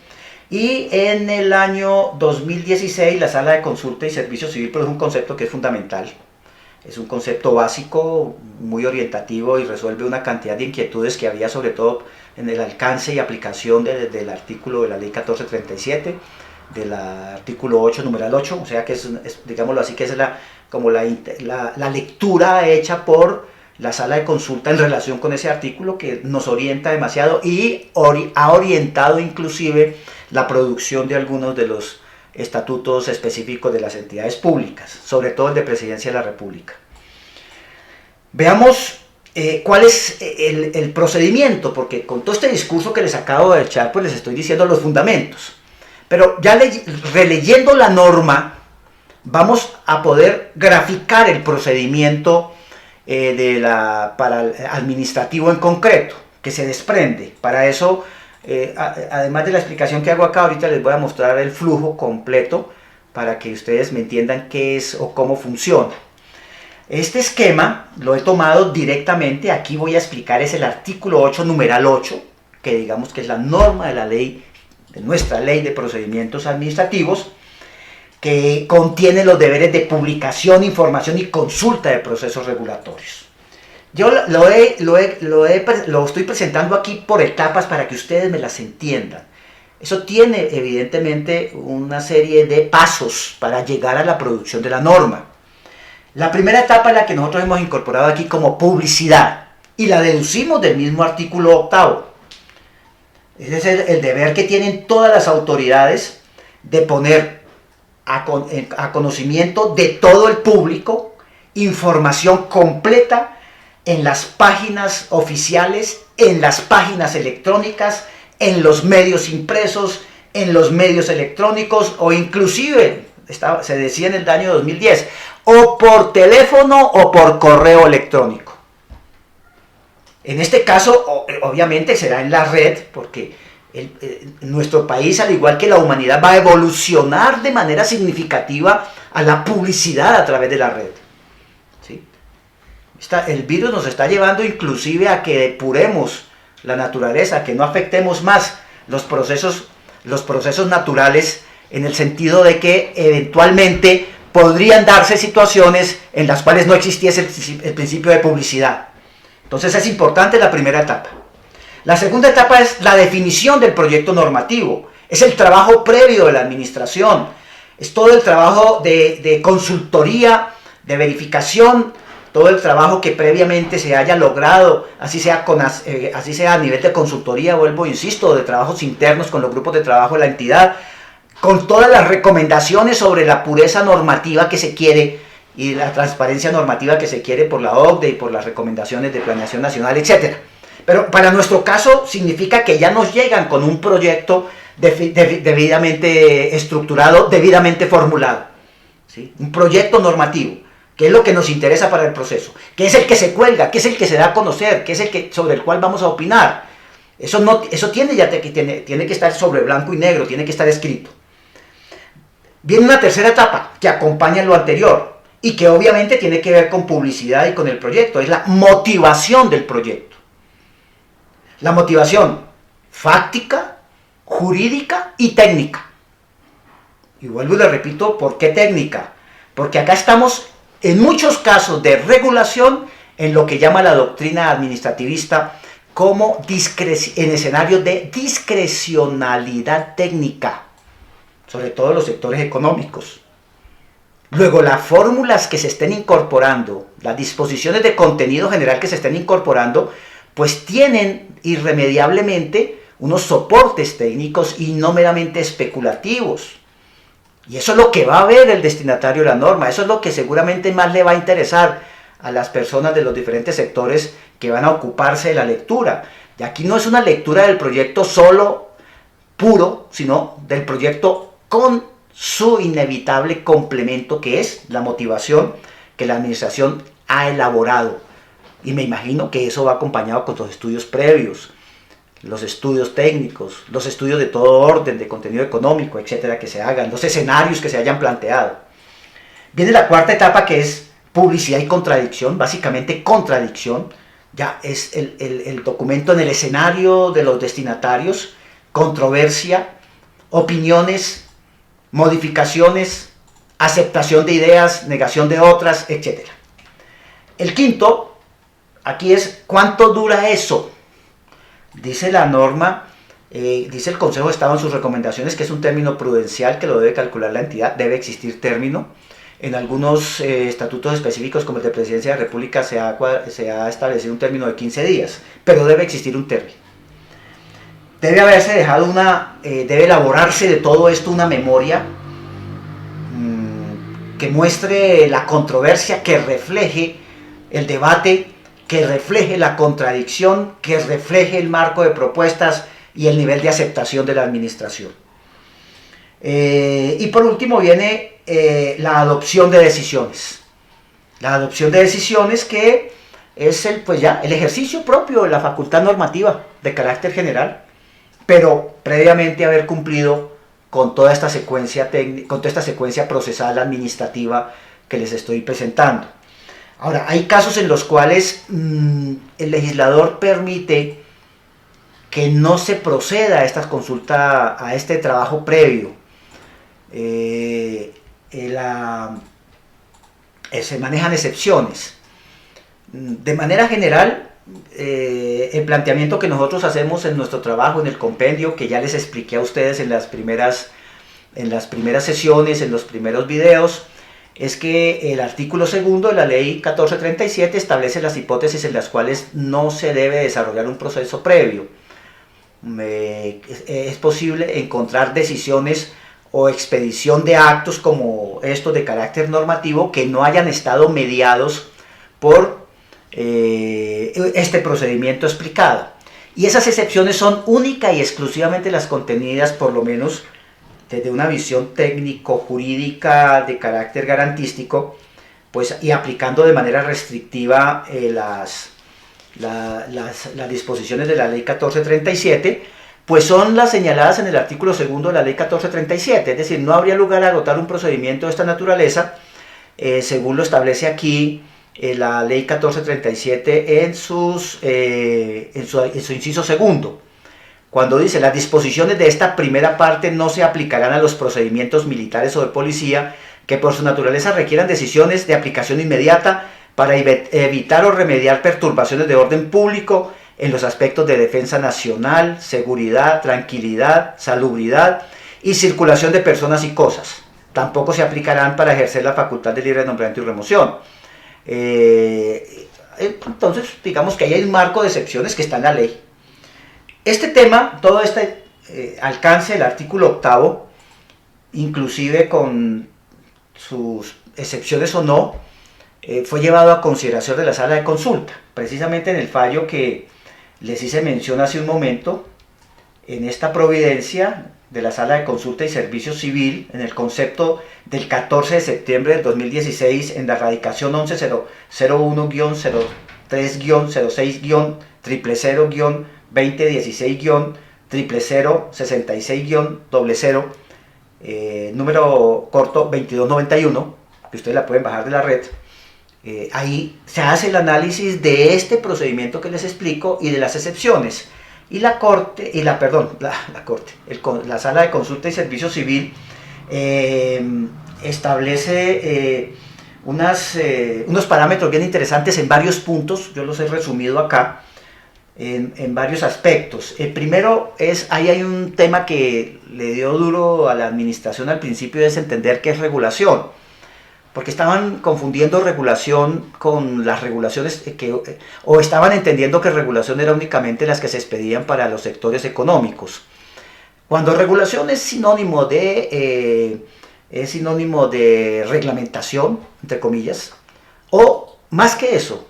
Y en el año 2016 la sala de consulta y servicio civil, pero es un concepto que es fundamental. Es un concepto básico, muy orientativo y resuelve una cantidad de inquietudes que había, sobre todo en el alcance y aplicación del artículo de la ley 1437, del artículo 8, numeral 8, o sea que digámoslo así, que es como la lectura hecha por la sala de consulta en relación con ese artículo, que nos orienta demasiado y ha orientado inclusive la producción de algunos de los estatutos específicos de las entidades públicas, sobre todo el de Presidencia de la República. Veamos cuál es el procedimiento, porque con todo este discurso que les acabo de echar, pues les estoy diciendo los fundamentos. Pero ya releyendo la norma, vamos a poder graficar el procedimiento administrativo en concreto, que se desprende. Para eso, además de la explicación que hago acá, ahorita les voy a mostrar el flujo completo para que ustedes me entiendan qué es o cómo funciona. Este esquema lo he tomado directamente, aquí voy a explicar, es el artículo 8, numeral 8, que digamos que es la norma de la ley, de nuestra ley de procedimientos administrativos, que contiene los deberes de publicación, información y consulta de procesos regulatorios. Yo lo estoy presentando aquí por etapas para que ustedes me las entiendan. Eso tiene evidentemente una serie de pasos para llegar a la producción de la norma. La primera etapa es la que nosotros hemos incorporado aquí como publicidad y la deducimos del mismo artículo 8. Ese es el deber que tienen todas las autoridades de poner a conocimiento de todo el público información completa en las páginas oficiales, en las páginas electrónicas, en los medios impresos, en los medios electrónicos o inclusive, se decía en el año 2010, o por teléfono o por correo electrónico. En este caso, obviamente será en la red, porque nuestro país, al igual que la humanidad, va a evolucionar de manera significativa a la publicidad a través de la red. ¿Sí? El virus nos está llevando inclusive a que depuremos la naturaleza, que no afectemos más los procesos naturales, en el sentido de que eventualmente podrían darse situaciones en las cuales no existiese el principio de publicidad. Entonces es importante la primera etapa. La segunda etapa es la definición del proyecto normativo. Es el trabajo previo de la administración. Es todo el trabajo de consultoría, de verificación, todo el trabajo que previamente se haya logrado, así sea a nivel de consultoría, vuelvo, insisto, de trabajos internos con los grupos de trabajo de la entidad, con todas las recomendaciones sobre la pureza normativa que se quiere y la transparencia normativa que se quiere por la OCDE y por las recomendaciones de planeación nacional, etc. Pero para nuestro caso significa que ya nos llegan con un proyecto debidamente estructurado, debidamente formulado, ¿sí? Un proyecto normativo que es lo que nos interesa para el proceso, que es el que se cuelga, que es el que se da a conocer, que es el que, sobre el cual vamos a opinar. Eso tiene que estar sobre blanco y negro, tiene que estar escrito. Viene una tercera etapa que acompaña lo anterior y que obviamente tiene que ver con publicidad y con el proyecto, es la motivación del proyecto. La motivación fáctica, jurídica y técnica. Y vuelvo y le repito, ¿por qué técnica? Porque acá estamos en muchos casos de regulación en lo que llama la doctrina administrativista como en escenarios de discrecionalidad técnica, sobre todo en los sectores económicos. Luego, las fórmulas que se estén incorporando, las disposiciones de contenido general que se estén incorporando, pues tienen irremediablemente unos soportes técnicos y no meramente especulativos. Y eso es lo que va a ver el destinatario de la norma, eso es lo que seguramente más le va a interesar a las personas de los diferentes sectores que van a ocuparse de la lectura. Y aquí no es una lectura del proyecto solo, puro, sino del proyecto con su inevitable complemento, que es la motivación que la administración ha elaborado. Y me imagino que eso va acompañado con los estudios previos, los estudios técnicos, los estudios de todo orden, de contenido económico, etcétera, que se hagan, los escenarios que se hayan planteado. Viene la cuarta etapa, que es publicidad y contradicción, básicamente contradicción. Ya es el documento en el escenario de los destinatarios, controversia, opiniones, modificaciones, aceptación de ideas, negación de otras, etcétera. El quinto, aquí es ¿cuánto dura eso? Dice la norma, dice el Consejo de Estado en sus recomendaciones que es un término prudencial que lo debe calcular la entidad, debe existir término. En algunos estatutos específicos como el de Presidencia de la República se ha establecido un término de 15 días, pero debe existir un término. Debe haberse dejado debe elaborarse de todo esto una memoria que muestre la controversia, que refleje el debate, que refleje la contradicción, que refleje el marco de propuestas y el nivel de aceptación de la administración. Y por último viene la adopción de decisiones. La adopción de decisiones, que es el ejercicio propio de la facultad normativa de carácter general, pero previamente haber cumplido con toda esta secuencia procesal administrativa que les estoy presentando. Ahora, hay casos en los cuales el legislador permite que no se proceda a esta consulta, a este trabajo previo. Se manejan excepciones. De manera general, el planteamiento que nosotros hacemos en nuestro trabajo, en el compendio, que ya les expliqué a ustedes en las primeras sesiones, en los primeros videos, es que el artículo 2 de la ley 1437 establece las hipótesis en las cuales no se debe desarrollar un proceso previo. Es posible encontrar decisiones o expedición de actos como estos de carácter normativo que no hayan estado mediados por este procedimiento explicado. Y esas excepciones son única y exclusivamente las contenidas, por lo menos desde una visión técnico-jurídica de carácter garantístico, pues, y aplicando de manera restrictiva las disposiciones de la ley 1437, pues son las señaladas en el artículo 2 de la ley 1437, es decir, no habría lugar a agotar un procedimiento de esta naturaleza, según lo establece aquí la ley 1437 en su inciso segundo, cuando dice: las disposiciones de esta primera parte no se aplicarán a los procedimientos militares o de policía que por su naturaleza requieran decisiones de aplicación inmediata para evitar o remediar perturbaciones de orden público en los aspectos de defensa nacional, seguridad, tranquilidad, salubridad y circulación de personas y cosas. Tampoco se aplicarán para ejercer la facultad de libre nombramiento y remoción. Entonces, digamos que ahí hay un marco de excepciones que está en la ley. Este tema, todo este alcance del artículo 8, inclusive con sus excepciones o no, fue llevado a consideración de la sala de consulta, precisamente en el fallo que les hice mención hace un momento. En esta providencia de la Sala de Consulta y Servicio Civil en el concepto del 14 de septiembre del 2016 en la radicación 11-001-06-2016-0066-0066-00, número corto 2291, que ustedes la pueden bajar de la red. Ahí se hace el análisis de este procedimiento que les explico y de las excepciones. Y la Corte, la Sala de Consulta y Servicio Civil establece unos parámetros bien interesantes en varios puntos. Yo los he resumido acá en varios aspectos. El primero es, ahí hay un tema que le dio duro a la administración al principio, es entender qué es regulación. Porque estaban confundiendo regulación con las regulaciones o estaban entendiendo que regulación era únicamente las que se expedían para los sectores económicos. Cuando regulación es sinónimo de reglamentación, entre comillas, o más que eso,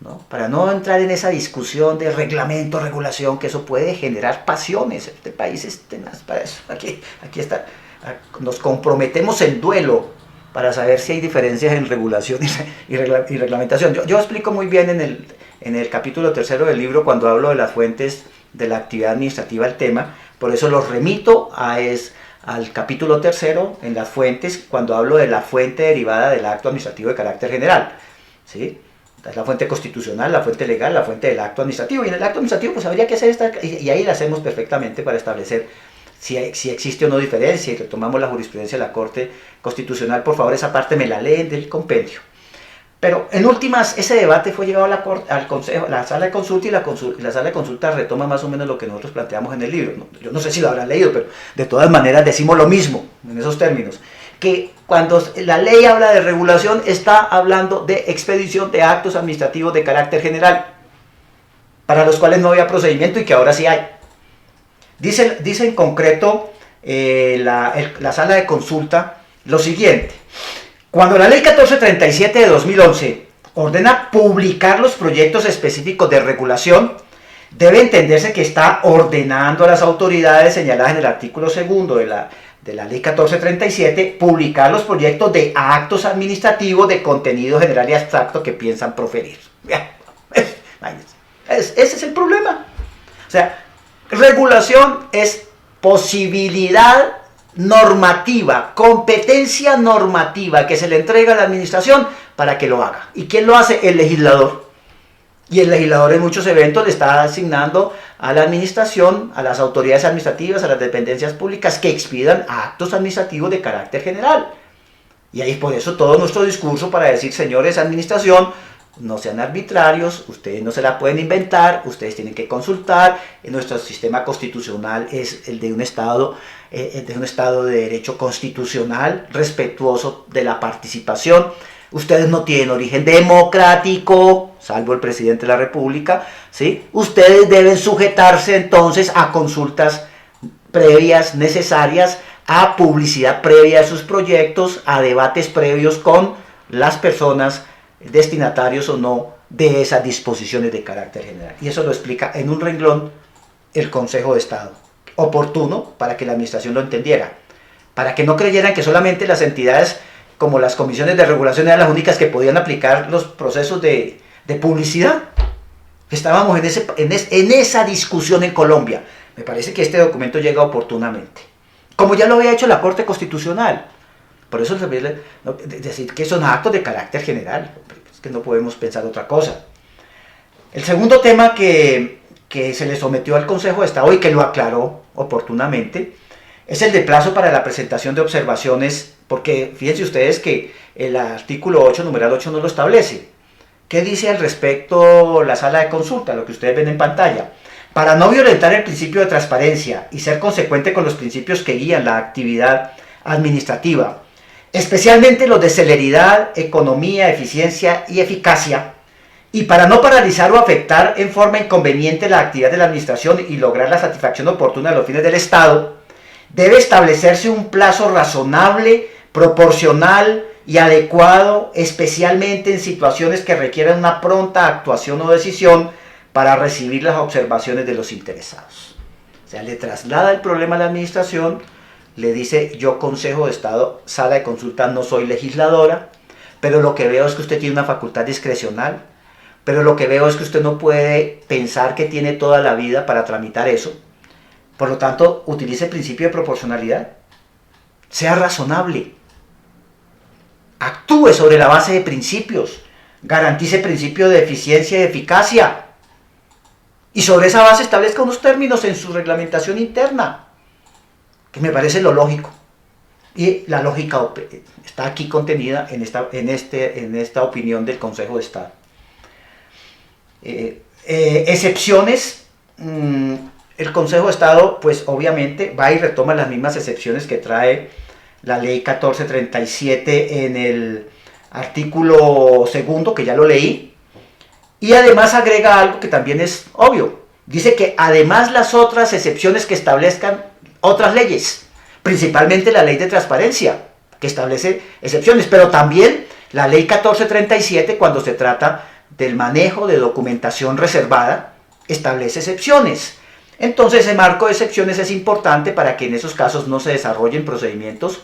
¿no? Para no entrar en esa discusión de reglamento, regulación, que eso puede generar pasiones. Este país es tenaz para eso. Aquí está, nos comprometemos en duelo para saber si hay diferencias en regulación y reglamentación. Yo explico muy bien en el capítulo 3 del libro, cuando hablo de las fuentes de la actividad administrativa, el tema. Por eso los remito al capítulo 3 en las fuentes, cuando hablo de la fuente derivada del acto administrativo de carácter general, ¿sí? Es la fuente constitucional, la fuente legal, la fuente del acto administrativo. Y en el acto administrativo pues habría que hacer y ahí la hacemos perfectamente para establecer si existe o no diferencia, y retomamos la jurisprudencia de la Corte Constitucional. Por favor, esa parte me la leen del compendio. Pero en últimas, ese debate fue llevado al Consejo, a la Sala de Consulta, y la Sala de Consulta retoma más o menos lo que nosotros planteamos en el libro. Yo no sé si lo habrán leído, pero de todas maneras decimos lo mismo en esos términos. Que cuando la ley habla de regulación, está hablando de expedición de actos administrativos de carácter general, para los cuales no había procedimiento y que ahora sí hay. Dice en concreto la Sala de Consulta lo siguiente: cuando la Ley 1437 de 2011 ordena publicar los proyectos específicos de regulación, debe entenderse que está ordenando a las autoridades señaladas en el artículo 2 de la Ley 1437 publicar los proyectos de actos administrativos de contenido general y abstracto que piensan proferir. Ese es el problema. O sea, regulación es posibilidad normativa, competencia normativa que se le entrega a la administración para que lo haga. ¿Y quién lo hace? El legislador. Y el legislador en muchos eventos le está asignando a la administración, a las autoridades administrativas, a las dependencias públicas que expidan actos administrativos de carácter general. Y ahí por eso todo nuestro discurso para decir: señores administración, no sean arbitrarios, ustedes no se la pueden inventar, ustedes tienen que consultar. Nuestro sistema constitucional es el de un Estado de derecho constitucional, respetuoso de la participación. Ustedes no tienen origen democrático, salvo el presidente de la República, ¿sí? Ustedes deben sujetarse entonces a consultas previas necesarias, a publicidad previa de sus proyectos, a debates previos con las personas destinatarios o no de esas disposiciones de carácter general. Y eso lo explica en un renglón el Consejo de Estado, oportuno para que la administración lo entendiera, para que no creyeran que solamente las entidades como las comisiones de regulación eran las únicas que podían aplicar los procesos de publicidad. Estábamos en esa discusión en Colombia. Me parece que este documento llega oportunamente, como ya lo había hecho la Corte Constitucional. Por eso decir que son actos de carácter general, es que no podemos pensar otra cosa. El segundo tema que se le sometió al Consejo de Estado y que lo aclaró oportunamente es el de plazo para la presentación de observaciones, porque fíjense ustedes que el artículo 8, numeral 8, no lo establece. ¿Qué dice al respecto la Sala de Consulta? Lo que ustedes ven en pantalla. Para no violentar el principio de transparencia y ser consecuente con los principios que guían la actividad administrativa, especialmente los de celeridad, economía, eficiencia y eficacia, y para no paralizar o afectar en forma inconveniente la actividad de la administración y lograr la satisfacción oportuna de los fines del Estado, debe establecerse un plazo razonable, proporcional y adecuado, especialmente en situaciones que requieran una pronta actuación o decisión para recibir las observaciones de los interesados. O sea, le traslada el problema a la administración, le dice: yo Consejo de Estado, sala de consulta, no soy legisladora, pero lo que veo es que usted tiene una facultad discrecional, pero lo que veo es que usted no puede pensar que tiene toda la vida para tramitar eso. Por lo tanto, utilice el principio de proporcionalidad. Sea razonable. Actúe sobre la base de principios. Garantice principio de eficiencia y eficacia. Y sobre esa base establezca unos términos en su reglamentación interna, que me parece lo lógico. Y la lógica está aquí contenida en esta opinión del Consejo de Estado. Excepciones. El Consejo de Estado, pues obviamente, va y retoma las mismas excepciones que trae la Ley 1437 en el artículo segundo, que ya lo leí, y además agrega algo que también es obvio. Dice que además las otras excepciones que establezcan otras leyes, principalmente la Ley de Transparencia, que establece excepciones, pero también la Ley 1437, cuando se trata del manejo de documentación reservada, establece excepciones. Entonces, ese marco de excepciones es importante para que en esos casos no se desarrollen procedimientos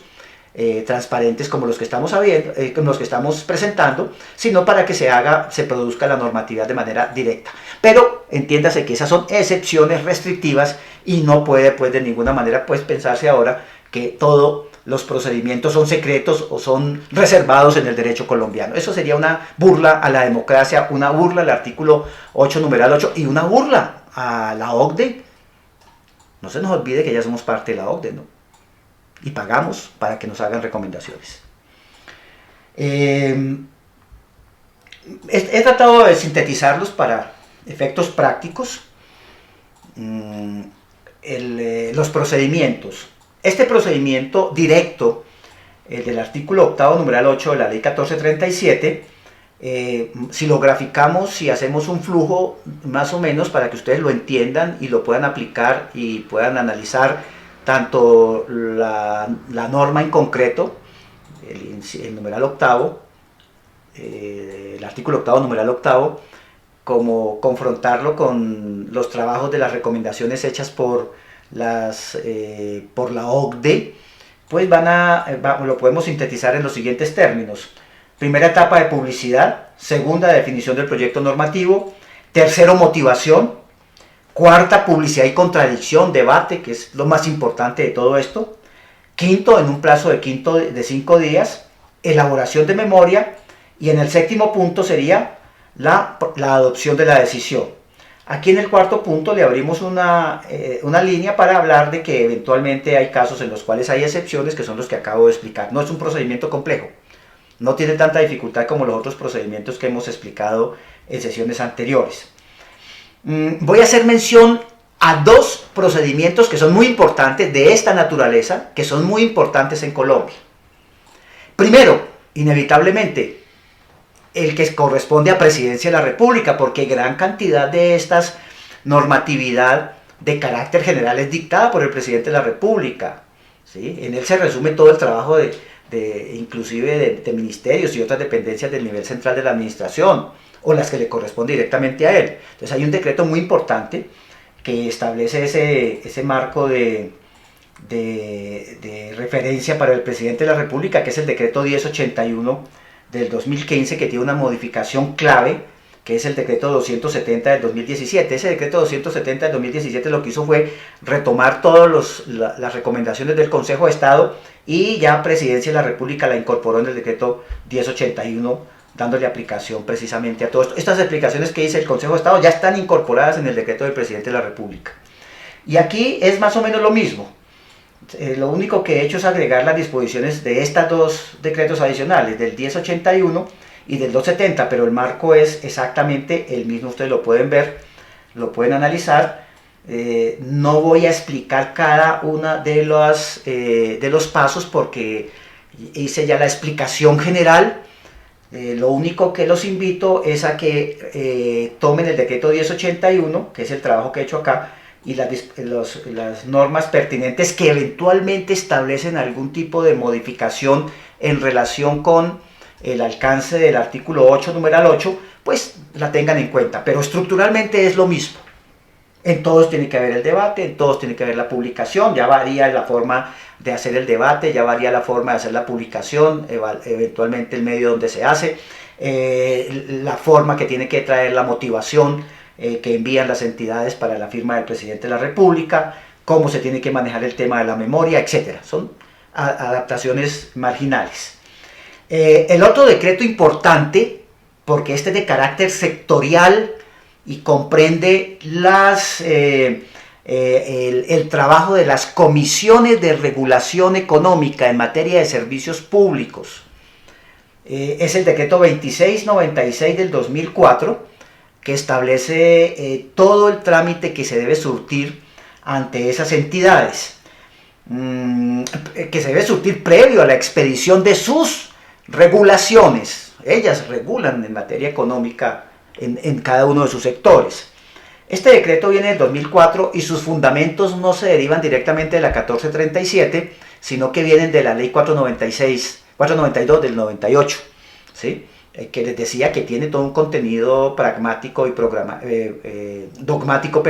transparentes como los que estamos presentando, sino para que se produzca la normatividad de manera directa. Pero entiéndase que esas son excepciones restrictivas y no puede, pues, de ninguna manera, pues, pensarse ahora que todos los procedimientos son secretos o son reservados en el derecho colombiano. Eso sería una burla a la democracia, una burla al artículo 8, numeral 8, y una burla a la OCDE. No se nos olvide que ya somos parte de la OCDE, ¿no? Y pagamos para que nos hagan recomendaciones. He tratado de sintetizarlos para efectos prácticos. Los procedimientos. Este procedimiento directo, el del artículo 8, numeral 8 de la Ley 1437, si lo graficamos, si hacemos un flujo más o menos para que ustedes lo entiendan y lo puedan aplicar y puedan analizar tanto la norma en concreto, el numeral octavo, el artículo 8, numeral 8, como confrontarlo con los trabajos de las recomendaciones hechas por la OCDE, pues lo podemos sintetizar en los siguientes términos. Primera etapa de publicidad, segunda definición del proyecto normativo, tercero motivación, cuarta publicidad y contradicción, debate, que es lo más importante de todo esto, quinto, en un plazo de 5 días, elaboración de memoria, y en el séptimo punto sería la adopción de la decisión. Aquí en el cuarto punto le abrimos una línea para hablar de que eventualmente hay casos en los cuales hay excepciones, que son los que acabo de explicar. No es un procedimiento complejo. No tiene tanta dificultad como los otros procedimientos que hemos explicado en sesiones anteriores. Voy a hacer mención a dos procedimientos que son muy importantes de esta naturaleza, que son muy importantes en Colombia. Primero, inevitablemente, el que corresponde a Presidencia de la República, porque gran cantidad de estas normatividad de carácter general es dictada por el Presidente de la República, ¿sí? En él se resume todo el trabajo inclusive de ministerios y otras dependencias del nivel central de la administración, o las que le corresponde directamente a él. Entonces hay un decreto muy importante que establece ese marco de referencia para el Presidente de la República, que es el decreto 1081 del 2015, que tiene una modificación clave, que es el decreto 270 del 2017. Ese decreto 270 del 2017 lo que hizo fue retomar todas las recomendaciones del Consejo de Estado, y ya Presidencia de la República la incorporó en el decreto 1081, dándole aplicación precisamente a todo esto. Estas explicaciones que dice el Consejo de Estado ya están incorporadas en el decreto del Presidente de la República. Y aquí es más o menos lo mismo. Lo único que he hecho es agregar las disposiciones de estos dos decretos adicionales, del 1081 y del 270, pero el marco es exactamente el mismo. Ustedes lo pueden ver, lo pueden analizar. No voy a explicar cada una de los pasos porque hice ya la explicación general. Lo único que los invito es a que tomen el decreto 1081, que es el trabajo que he hecho acá, y las normas pertinentes que eventualmente establecen algún tipo de modificación en relación con el alcance del artículo 8, numeral 8, pues la tengan en cuenta. Pero estructuralmente es lo mismo. En todos tiene que haber el debate, en todos tiene que haber la publicación, ya varía la forma de hacer el debate, ya varía la forma de hacer la publicación, eventualmente el medio donde se hace, la forma que tiene que traer la motivación que envían las entidades para la firma del presidente de la República, cómo se tiene que manejar el tema de la memoria, etc. Son adaptaciones marginales. El otro decreto importante, porque este es de carácter sectorial y comprende el trabajo de las comisiones de regulación económica en materia de servicios públicos. Es el decreto 2696 del 2004, que establece todo el trámite que se debe surtir ante esas entidades, que se debe surtir previo a la expedición de sus regulaciones. Ellas regulan en materia económica en cada uno de sus sectores. Este decreto viene del 2004 y sus fundamentos no se derivan directamente de la 1437, sino que vienen de la ley 492 del 98, ¿sí? Que les decía que tiene todo un contenido pragmático y dogmático,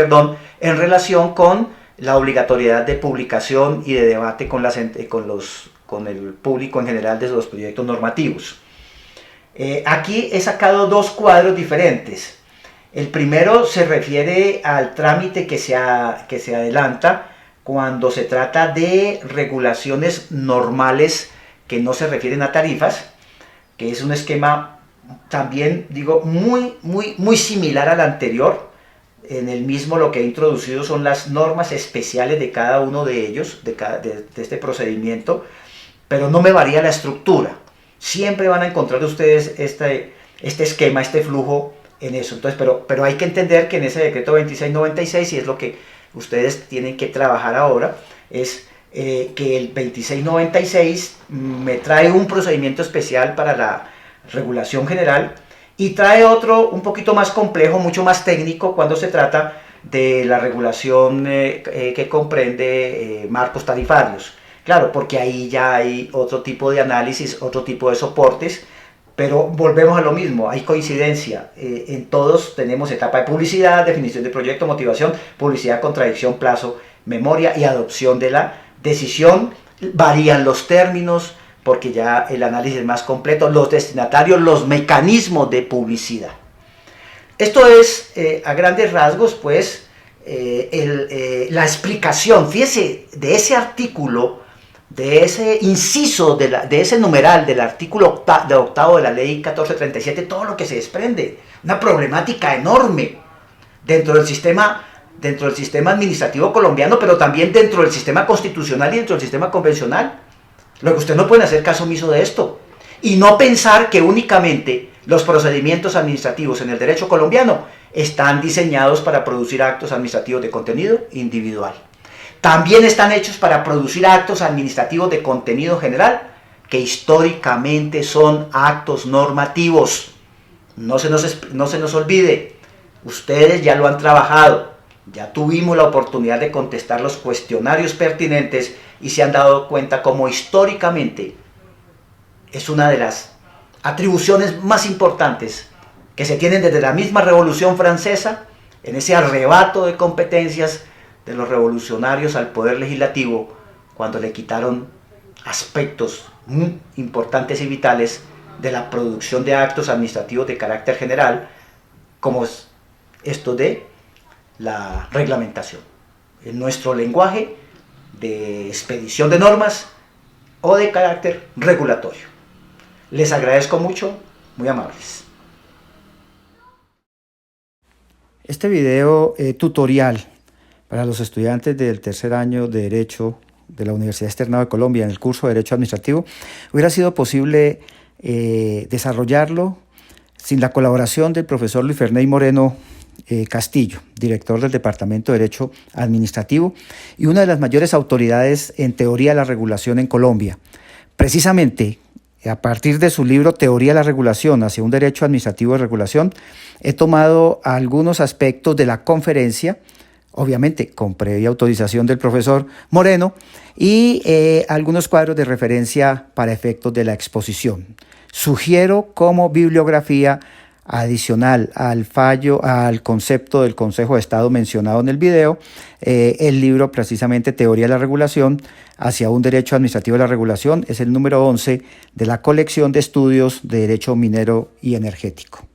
en relación con la obligatoriedad de publicación y de debate con el público en general de los proyectos normativos. Aquí he sacado dos cuadros diferentes. El primero se refiere al trámite que se adelanta cuando se trata de regulaciones normales que no se refieren a tarifas, que es un esquema también, digo, muy similar al anterior. En el mismo lo que he introducido son las normas especiales de cada uno de ellos, de este procedimiento, pero no me varía la estructura. Siempre van a encontrar ustedes este esquema, este flujo en eso. Entonces, pero hay que entender que en ese decreto 2696, y es lo que ustedes tienen que trabajar ahora, es que el 2696 me trae un procedimiento especial para la regulación general y trae otro un poquito más complejo, mucho más técnico cuando se trata de la regulación que comprende marcos tarifarios. Claro, porque ahí ya hay otro tipo de análisis, otro tipo de soportes, pero volvemos a lo mismo, hay coincidencia. En todos tenemos etapa de publicidad, definición de proyecto, motivación, publicidad, contradicción, plazo, memoria y adopción de la decisión. Varían los términos porque ya el análisis es más completo, los destinatarios, los mecanismos de publicidad. Esto es, a grandes rasgos, pues, la explicación, fíjese, de ese artículo, de ese inciso, de ese numeral del artículo octavo de la ley 1437, todo lo que se desprende, una problemática enorme dentro del sistema administrativo colombiano, pero también dentro del sistema constitucional y dentro del sistema convencional. Lo que usted no puede hacer caso omiso de esto y no pensar que únicamente los procedimientos administrativos en el derecho colombiano están diseñados para producir actos administrativos de contenido individual. También están hechos para producir actos administrativos de contenido general, que históricamente son actos normativos. No se nos olvide, ustedes ya lo han trabajado, ya tuvimos la oportunidad de contestar los cuestionarios pertinentes y se han dado cuenta cómo históricamente es una de las atribuciones más importantes que se tienen desde la misma Revolución Francesa, en ese arrebato de competencias de los revolucionarios al poder legislativo, cuando le quitaron aspectos muy importantes y vitales de la producción de actos administrativos de carácter general, como es esto de la reglamentación. En nuestro lenguaje de expedición de normas o de carácter regulatorio. Les agradezco mucho, muy amables. Este video tutorial para los estudiantes del tercer año de Derecho de la Universidad Externado de Colombia en el curso de Derecho Administrativo hubiera sido posible desarrollarlo sin la colaboración del profesor Luis Ferney Moreno Castillo, director del Departamento de Derecho Administrativo y una de las mayores autoridades en teoría de la regulación en Colombia. Precisamente, a partir de su libro Teoría de la Regulación hacia un Derecho Administrativo de Regulación, he tomado algunos aspectos de la conferencia, obviamente con previa autorización del profesor Moreno, y algunos cuadros de referencia para efectos de la exposición. Sugiero como bibliografía Adicional al concepto del Consejo de Estado mencionado en el video, el libro precisamente Teoría de la Regulación hacia un derecho administrativo de la regulación es el número 11 de la colección de estudios de derecho minero y energético.